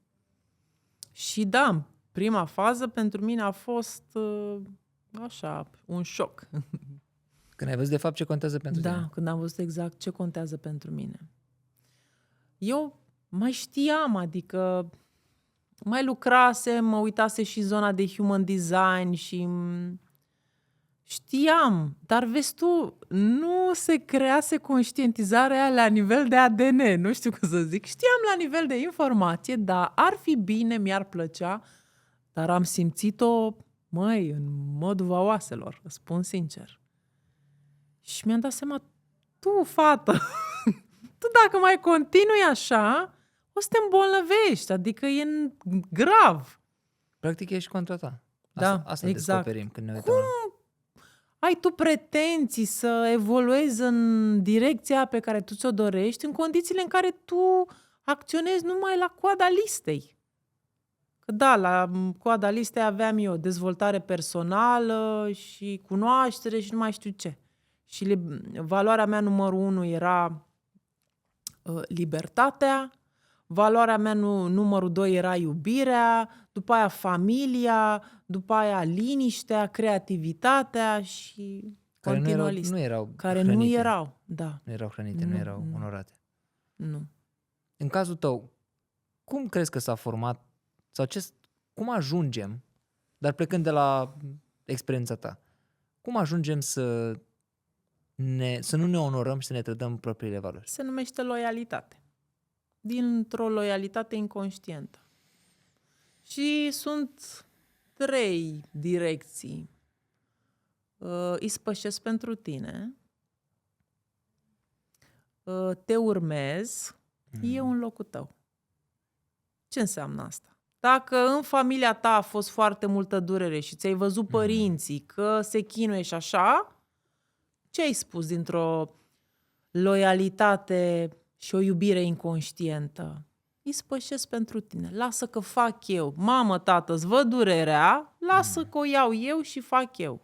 Și da, prima fază pentru mine a fost așa, un șoc. Când ai văzut de fapt ce contează pentru tine. Da, când am văzut exact ce contează pentru mine. Eu mai știam, adică mai lucrasem, mă uitase și zona de human design și știam, dar vezi tu, nu se crease conștientizarea aia la nivel de ADN, nu știu cum să zic. Știam la nivel de informație, dar ar fi bine, mi-ar plăcea, dar am simțit-o, măi, în modul oaselor, spun sincer. Și mi-am dat seama, tu, fată, tu dacă mai continui așa, o să te îmbolnăvești, adică e grav. Practic ești contra ta. Asta exact. Descoperim când ne uităm. Cum ai tu pretenții să evoluezi în direcția pe care tu ți-o dorești în condițiile în care tu acționezi numai la coada listei? Că da, la coada listei aveam eu dezvoltare personală și cunoaștere și nu mai știu ce. Și valoarea mea numărul 1 era libertatea, valoarea mea numărul 2 era iubirea, după aia familia, după aia liniștea, creativitatea și continuă lista. Nu erau care hrănite. nu erau, da. Nu erau hrănite, nu erau onorate. Nu. În cazul tău, cum crezi că s-a format sau cum ajungem, dar plecând de la experiența ta, cum ajungem să nu ne onorăm și să ne trădăm propriile valori? Se numește loialitate. dintr-o loialitate inconștientă. Și sunt 3 direcții. Îi spășesc pentru tine, te urmez, eu în locul tău. Ce înseamnă asta? Dacă în familia ta a fost foarte multă durere și ți-ai văzut părinții că se chinuie și așa, ce ai spus dintr-o loialitate și o iubire inconștientă? Îi spășesc pentru tine. Lasă că fac eu. Mamă, tată, îți văd durerea, lasă că o iau eu și fac eu.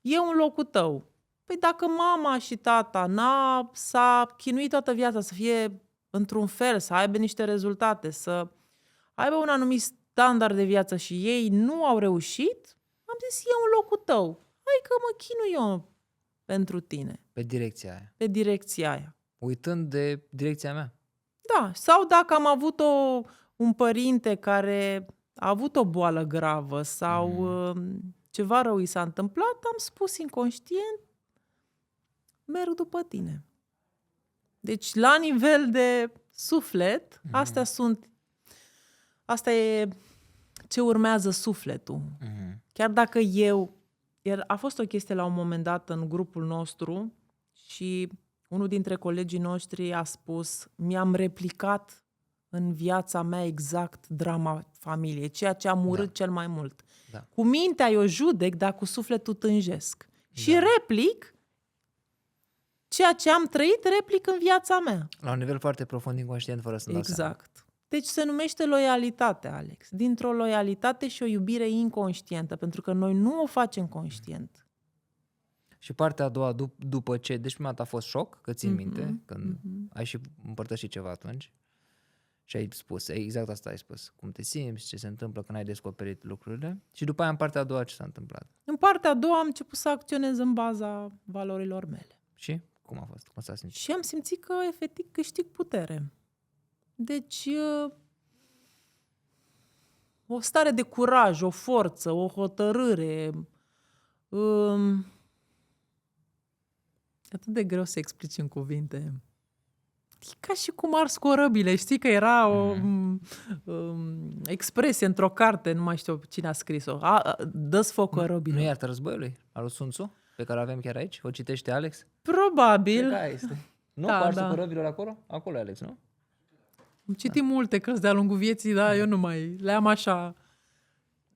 Eu în locul tău. Păi dacă mama și tata s-a chinuit toată viața să fie într-un fel, să aibă niște rezultate, să aibă un anumit standard de viață și ei nu au reușit, am zis eu în locul tău. Hai că mă chinui eu pentru tine. Pe direcția aia. Pe direcția aia. Uitând de direcția mea. Da, sau dacă am avut un părinte care a avut o boală gravă sau ceva rău i s-a întâmplat, am spus inconștient, merg după tine. Deci, la nivel de suflet, asta e ce urmează sufletul. Chiar dacă a fost o chestie la un moment dat în grupul nostru și unul dintre colegii noștri a spus, mi-am replicat în viața mea exact drama familiei, ceea ce am urât cel mai mult. Da. Cu mintea eu judec, dar cu sufletul tânjesc. Și replic ceea ce am trăit, replic în viața mea. La un nivel foarte profund, inconștient, fără să-mi dau seama. Exact. Deci se numește loialitate, Alex. Dintr-o loialitate și o iubire inconștientă, pentru că noi nu o facem conștient. Și partea a doua, după ce... Deci prima dată a fost șoc, că țin minte, când ai și împărtășit ceva atunci și ai spus, exact asta ai spus, cum te simți, ce se întâmplă când ai descoperit lucrurile. Și după aia, în partea a doua, ce s-a întâmplat? În partea a doua am început să acționez în baza valorilor mele. Și? Cum a fost? Cum s-a simțit? Și am simțit că, efectiv, câștig putere. Deci, o stare de curaj, o forță, o hotărâre. Atât de greu să explici în cuvinte. E ca și cum ars corăbile. Știi că era o expresie într-o carte, nu mai știu cine a scris-o. Dă-ți foc corăbile. Nu e Arta Războiului? Al lui Sun Tzu? Pe care o avem chiar aici? O citește Alex? Probabil. Da, este. Nu? Da, Cu arsul da. corăbilor acolo? Acolo e Alex, nu? Am citit multe cărți de-a lungul vieții, dar eu nu mai le am așa.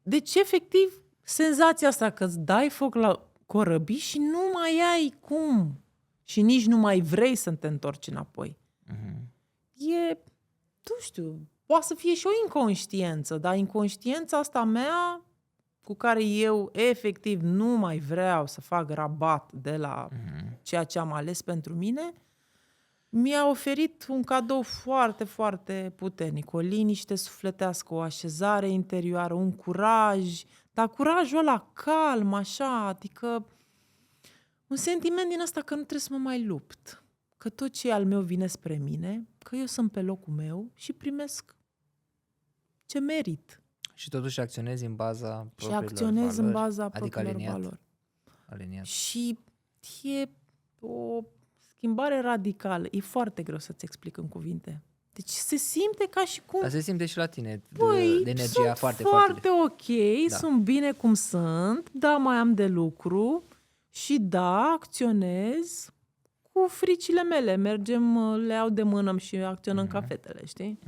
Deci, efectiv, senzația asta că îți dai foc la corăbii și nu mai ai cum. Și nici nu mai vrei să te întorci înapoi. E, nu știu, poate să fie și o inconștiență, dar inconștiența asta mea, cu care eu efectiv nu mai vreau să fac rabat de la ceea ce am ales pentru mine, mi-a oferit un cadou foarte, foarte puternic. O liniște sufletească, o așezare interioară, un curaj, dar curajul ăla calm, așa, adică un sentiment din ăsta că nu trebuie să mă mai lupt. Că tot ce e al meu vine spre mine, că eu sunt pe locul meu și primesc ce merit. Și totuși acționezi în baza propriilor Și acționez valori, în baza adică propriilor valori. Aliniat. Și e o schimbare radicală. E foarte greu să-ți explic în cuvinte. Deci se simte ca și cum... Dar se simte și la tine Păi, de energia sunt foarte, foarte ok, Da. sunt bine cum sunt, da, mai am de lucru și da, acționez cu fricile mele. Mergem, le iau de mână și acționăm cafetele, știi?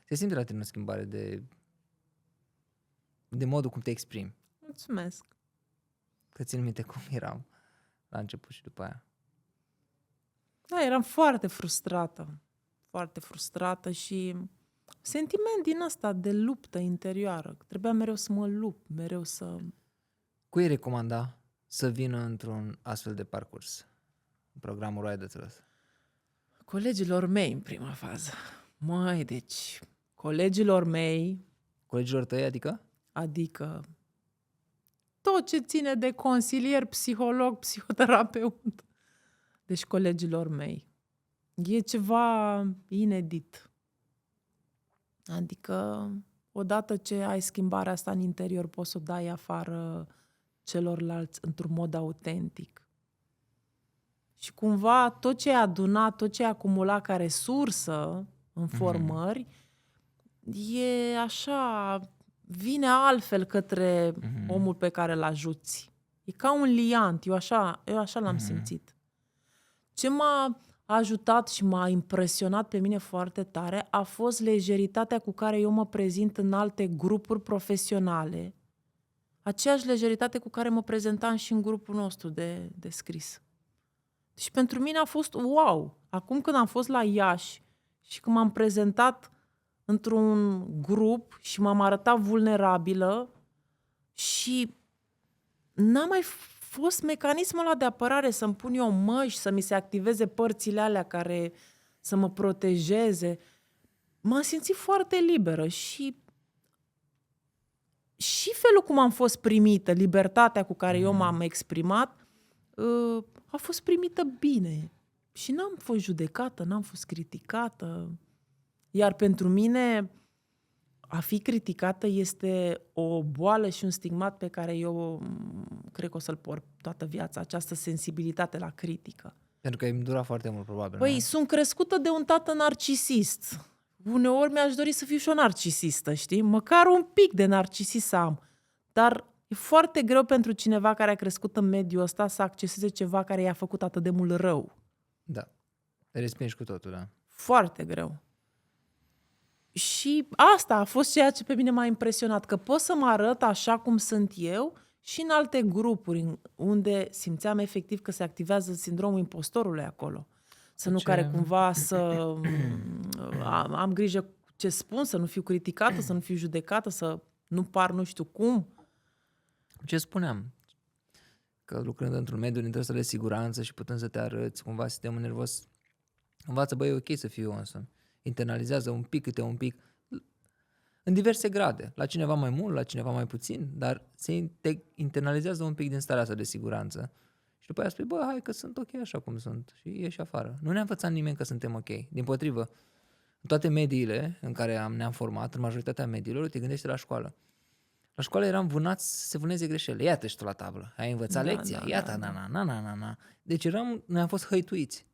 Se simte la tine o schimbare de modul cum te exprimi. Mulțumesc. Că țin minte cum eram la început și după aia. Da, eram foarte frustrată. Foarte frustrată și sentiment din ăsta de luptă interioară. Trebuia mereu să mă lupt, mereu să... Cui îi recomanda să vină într-un astfel de parcurs? În programul Ride the Truth. Colegilor mei, în prima fază. Măi, deci, colegilor mei, Colegilor tăi, adică tot ce ține de consilier, psiholog, psihoterapeut. Deci colegilor mei. E ceva inedit. Adică, odată ce ai schimbarea asta în interior, poți să o dai afară celorlalți într-un mod autentic. Și cumva tot ce ai adunat, tot ce ai acumulat ca resursă în formări, e așa, vine altfel către omul pe care îl ajuți. E ca un liant, eu așa l-am simțit. Ce m-a ajutat și m-a impresionat pe mine foarte tare a fost lejeritatea cu care eu mă prezint în alte grupuri profesionale. Aceeași lejeritate cu care mă prezentam și în grupul nostru de scris. Și pentru mine a fost wow! Acum când am fost la Iași și când m-am prezentat într-un grup și m-am arătat vulnerabilă și n-a mai fost mecanismul ăla de apărare să-mi pun eu măști, să mi se activeze părțile alea care să mă protejeze. M-am simțit foarte liberă și felul cum am fost primită, libertatea cu care eu m-am exprimat, a fost primită bine. Și n-am fost judecată, n-am fost criticată. Iar pentru mine, a fi criticată este o boală și un stigmat pe care eu cred că o să-l port toată viața, această sensibilitate la critică. Pentru că îmi dura foarte mult, probabil. Păi, nu? sunt crescută de un tată narcisist. Uneori mi-aș dori să fiu și o narcisistă, știi? Măcar un pic de narcisist să am. Dar e foarte greu pentru cineva care a crescut în mediul ăsta să acceseze ceva care i-a făcut atât de mult rău. Da. Te respingi cu totul, da. Foarte greu. Și asta a fost ceea ce pe mine m-a impresionat, că pot să mă arăt așa cum sunt eu și în alte grupuri unde simțeam efectiv că se activează sindromul impostorului acolo. Să nu care cumva să am grijă ce spun, să nu fiu criticată, să nu fiu judecată, să nu par nu știu cum. Ce spuneam? Că lucrând într-un mediu dintre ăsta de siguranță și putând să te arăți, cumva sistemul nervos învață, băi, e ok să fiu eu însă. Internalizează un pic, câte un pic, în diverse grade. La cineva mai mult, la cineva mai puțin, dar se internalizează un pic din starea asta de siguranță. Și după aia spui, bă, hai că sunt ok așa cum sunt și ieși afară. Nu ne-a învățat nimeni că suntem ok. Dimpotrivă, în toate mediile în care ne-am format, în majoritatea mediilor, te gândește la școală. La școală eram vânați să se vâneze greșeli. Iată și tu la tablă. Ai învățat lecția? Iată, na. Deci noi am fost hăituiți.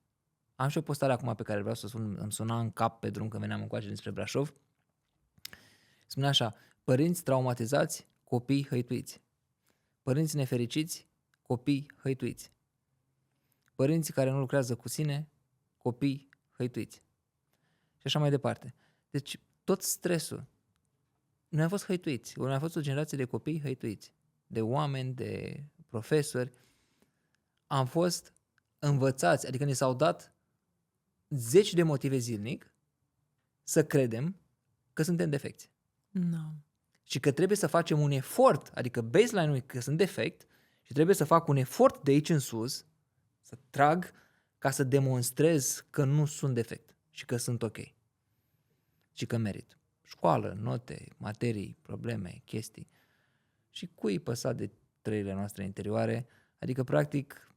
Am și o postare acum pe care vreau să spun, îmi suna în cap pe drum când veneam încoace dinspre Brașov. Spunea așa, părinți traumatizați, copii hăituiți. Părinți nefericiți, copii hăituiți. Părinții care nu lucrează cu sine, copii hăituiți. Și așa mai departe. Deci tot stresul. Noi am fost hăituiți. Noi am fost o generație de copii hăituiți. De oameni, de profesori. Am fost învățați, adică ni s-au dat zeci de motive zilnic să credem că suntem defecți. No. Și că trebuie să facem un efort, adică baseline-ul e că sunt defect și trebuie să fac un efort de aici în sus, să trag ca să demonstrez că nu sunt defect și că sunt ok. Și că merit. Școală, note, materii, probleme, chestii. Și cui păsa de trăirile noastre interioare, adică practic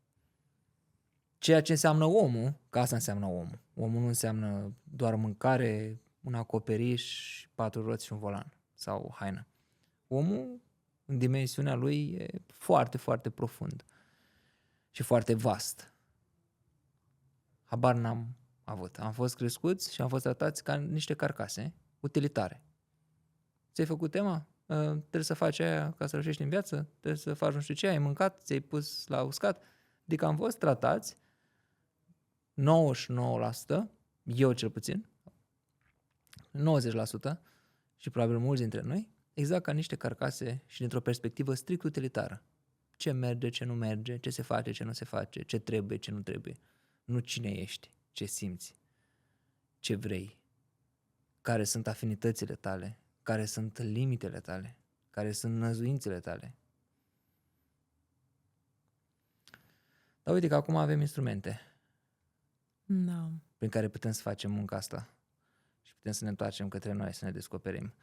ceea ce înseamnă omul, că asta înseamnă omul. Omul nu înseamnă doar mâncare, un acoperiș, 4 roți și un volan sau haină. Omul, în dimensiunea lui, e foarte, foarte profund și foarte vast. Habar n-am avut. Am fost crescuți și am fost tratați ca niște carcase utilitare. Ți-ai făcut tema? Trebuie să faci aia ca să reușești în viață? Trebuie să faci nu știu ce? Ai mâncat? Ți-ai pus la uscat? Adică am fost tratați 99%, eu cel puțin, 90% și probabil mulți dintre noi, exact ca niște carcase și dintr-o perspectivă strict utilitară. Ce merge, ce nu merge, ce se face, ce nu se face, ce trebuie, ce nu trebuie. Nu cine ești, ce simți, ce vrei, care sunt afinitățile tale, care sunt limitele tale, care sunt năzuințele tale. Dar uite că acum avem instrumente No. prin care putem să facem munca asta și putem să ne întoarcem către noi, să ne descoperim.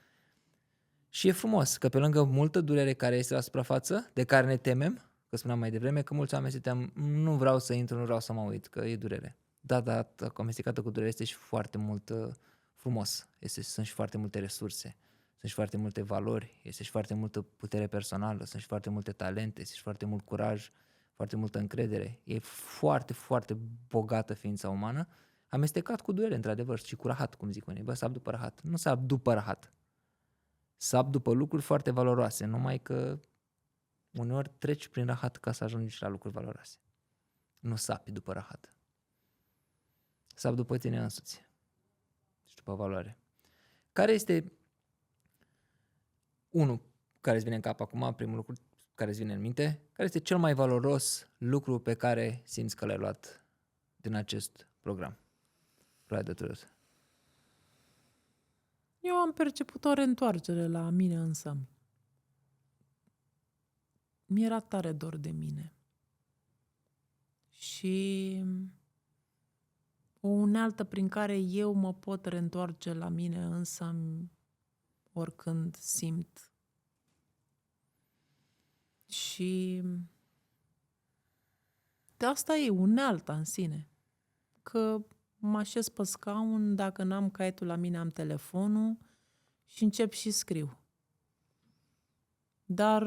Și e frumos că pe lângă multă durere care este la suprafață, de care ne temem, că spuneam mai devreme, că mulți oameni se tem, nu vreau să intru, nu vreau să mă uit, că e durere. Da, amestecată cu durere este și foarte mult frumos. Sunt și foarte multe resurse, sunt și foarte multe valori, este și foarte multă putere personală, sunt și foarte multe talente, este și foarte mult curaj, foarte multă încredere. E foarte, foarte bogată ființa umană, amestecat cu durere, într-adevăr, și cu rahat, cum zic unii. Bă, sap după rahat. Nu sap după rahat. Sap după lucruri foarte valoroase, numai că uneori treci prin rahat ca să ajungi la lucruri valoroase. Nu sapi după rahat. Sap după tine însuți și după valoare. Care este unul care îți vine în cap acum, primul lucru care îți vine în minte, care este cel mai valoros lucru pe care simți că l-ai luat din acest program? Ride the Truth. Eu am perceput o reîntoarcere la mine însă. Mi-era tare dor de mine. Și o unealtă prin care eu mă pot reîntoarce la mine însă oricând simt. Și de asta e unealta în sine. Că mă așez pe scaun, dacă n-am caietul la mine, am telefonul și încep și scriu. Dar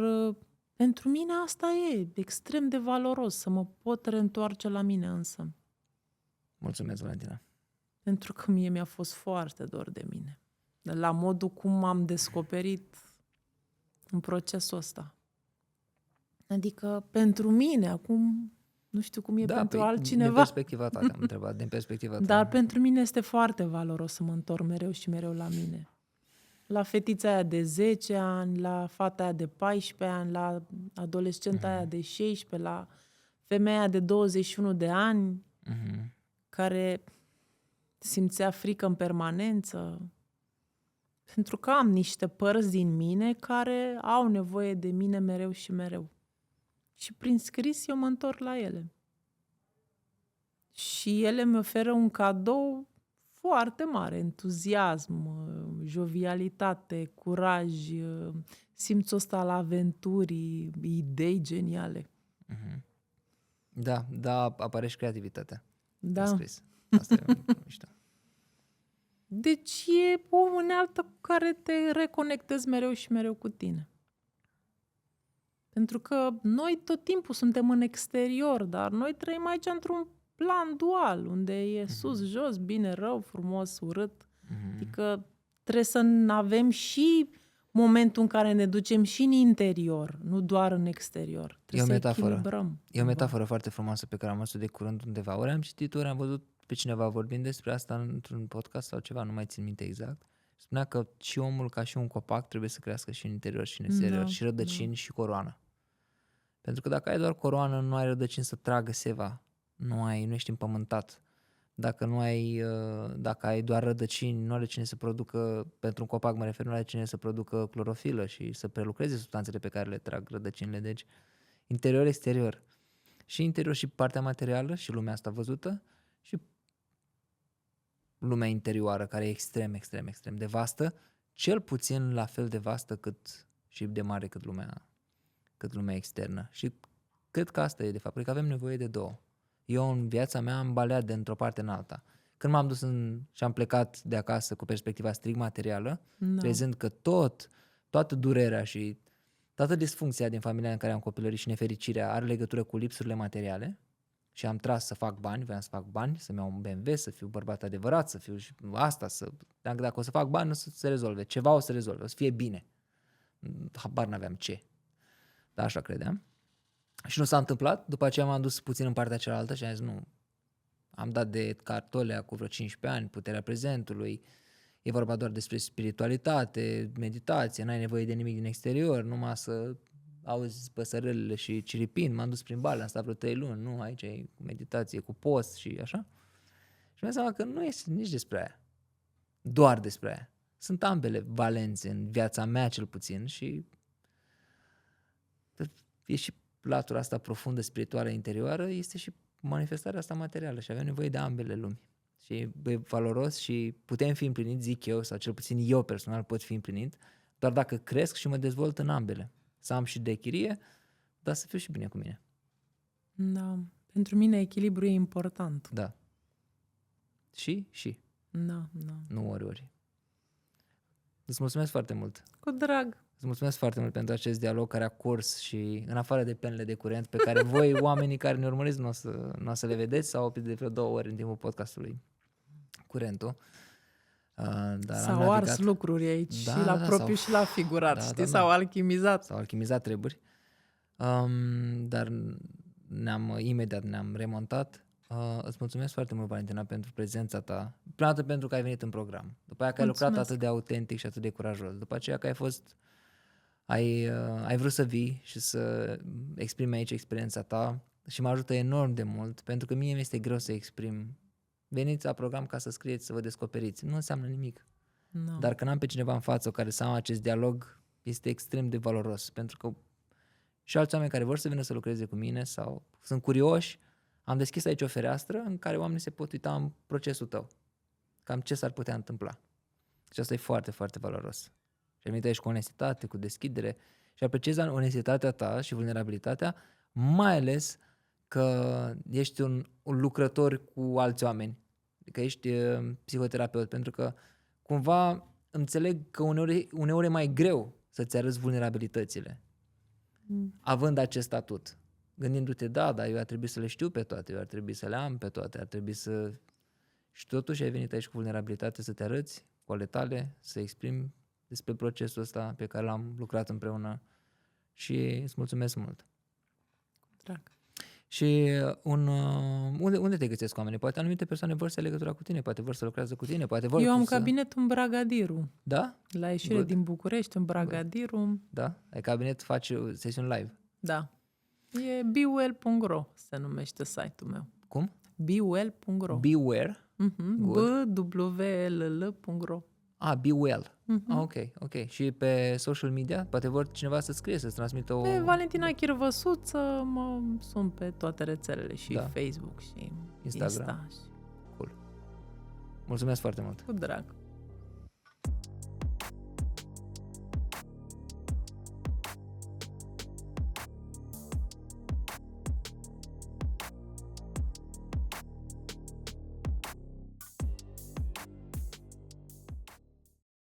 pentru mine asta e extrem de valoros, să mă pot reîntoarce la mine însă. Mulțumesc, Valentina. Pentru că mie mi-a fost foarte dor de mine. La modul cum m-am descoperit în procesul ăsta. Adică pentru mine, acum nu știu cum e pentru altcineva. Din perspectiva ta, te-am întrebat, din perspectiva ta. Dar pentru mine este foarte valoros să mă întorc mereu și mereu la mine. La fetița aia de 10 ani, la fata aia de 14 ani, la adolescenta aia de 16, la femeia aia de 21 de ani, care simțea frică în permanență. Pentru că am niște părți din mine care au nevoie de mine mereu și mereu. Și prin scris eu mă întorc la ele. Și ele mi oferă un cadou foarte mare, entuziasm, jovialitate, curaj, simțul ăsta al aventurii, idei geniale. Da, apare și creativitatea. Da. Scris. Asta e mișto. Deci e o unealtă cu care te reconectezi mereu și mereu cu tine. Pentru că noi tot timpul suntem în exterior, dar noi trăim aici într-un plan dual, unde e sus, jos, bine, rău, frumos, urât. Adică trebuie să avem și momentul în care ne ducem și în interior, nu doar în exterior. Trebuie să echilibrăm. E o metaforă foarte frumoasă pe care am văzut de curând undeva. Ori am citit, ori am văzut pe cineva vorbind despre asta într-un podcast sau ceva, nu mai țin minte exact. Spunea că și omul, ca și un copac, trebuie să crească și în interior și în exterior, și rădăcini și coroană. Pentru că dacă ai doar coroană, nu ai rădăcini să tragă seva, nu ești împământat. Dacă ai doar rădăcini, nu are cine să producă, pentru un copac mă refer, nu are cine să producă clorofilă și să prelucreze substanțele pe care le trag rădăcinile. Deci interior, exterior. Și interior și partea materială și lumea asta văzută și lumea interioară, care e extrem, extrem, extrem de vastă, cel puțin la fel de vastă cât și de mare cât lumea externă. Și cred că asta e de fapt, cred că avem nevoie de două. Eu în viața mea am baleat de într-o parte în alta. Când m-am dus și am plecat de acasă cu perspectiva strict materială, crezând că toată durerea și toată disfuncția din familia în care am copilărit și nefericirea are legătură cu lipsurile materiale și am tras să fac bani, voiam să fac bani, să-mi iau un BMW, să fiu bărbat adevărat, să fiu și asta, dacă o să fac bani, o să se rezolve, ceva o să rezolve, o să fie bine. Habar n-aveam ce. Dar așa credeam. Și nu s-a întâmplat, după aceea m-am dus puțin în partea cealaltă și am zis nu, am dat de cartolea cu vreo 15 ani, puterea prezentului, e vorba doar despre spiritualitate, meditație, n-ai nevoie de nimic din exterior, numai să auzi păsărelile și ciripind, m-am dus prin Bali, am stat vreo 3 luni, nu, aici e cu meditație, cu post și așa. Și mi-am seama că nu este nici despre aia, doar despre aia. Sunt ambele valențe în viața mea cel puțin și e și latura asta profundă, spirituală, interioară, este și manifestarea asta materială și avem nevoie de ambele lumi. Și e valoros și putem fi împlinit, zic eu, sau cel puțin eu personal pot fi împlinit, doar dacă cresc și mă dezvolt în ambele. Să am și de chirie, dar să fiu și bine cu mine. Da. Pentru mine echilibru e important. Da. Și? Da. Nu ori. Îți mulțumesc foarte mult. Cu drag. Îți mulțumesc foarte mult pentru acest dialog care a curs și în afară de penele de curent pe care voi, oamenii care ne urmăriți, nu o să le vedeți, sau de vreo 2 ori în timpul podcastului curentul. Dar S-au ars lucruri aici, și la propriu și la figurat, știi? S-au alchimizat. S-au alchimizat treburi. Dar imediat ne-am remontat. Îți mulțumesc foarte mult, Valentina, pentru prezența ta. Prima dată pentru că ai venit în program. După aia că ai lucrat atât de autentic și atât de curajos. După aceea că ai vrut să vii și să exprimi aici experiența ta și mă ajută enorm de mult, pentru că mie mi-este greu să exprim. Veniți la program ca să scrieți, să vă descoperiți. Nu înseamnă nimic. No. Dar când am pe cineva în față care să am acest dialog, este extrem de valoros, pentru că și alți oameni care vor să vină să lucreze cu mine sau sunt curioși, am deschis aici o fereastră în care oamenii se pot uita în procesul tău. Cam ce s-ar putea întâmpla. Și asta e foarte, foarte valoros. Și ai venit aici cu onestitate, cu deschidere și apreciez onestitatea ta și vulnerabilitatea, mai ales că ești un lucrător cu alți oameni, că ești psihoterapeut, pentru că cumva înțeleg că uneori e mai greu să-ți arăți vulnerabilitățile, având acest statut. Gândindu-te, da, eu ar trebui să le știu pe toate, eu ar trebui să le am pe toate, ar trebui să... Și totuși ai venit aici cu vulnerabilitate să te arăți cu ale tale, să exprimi despre procesul ăsta pe care l-am lucrat împreună și îți mulțumesc mult. Drag. Și unde te găsesc oamenii? Poate anumite persoane vor să ia legătura cu tine, poate vor să lucrează cu tine, poate vor Eu am cabinet în Bragadiru. Da? La ieșire din București, în Bragadiru. Da? Ai cabinet, faci sesiuni live. Da. E bewell.ro se numește site-ul meu. Cum? bewell.ro. Beware? B-W-L-L.ro. Bewell. Ok. Și pe social media? Poate vor cineva să scrie, să-ți transmită o... Pe Valentina Chirvăsuță mă sun pe toate rețelele și Facebook și Instagram. Insta. Cool. Mulțumesc foarte mult. Cu drag.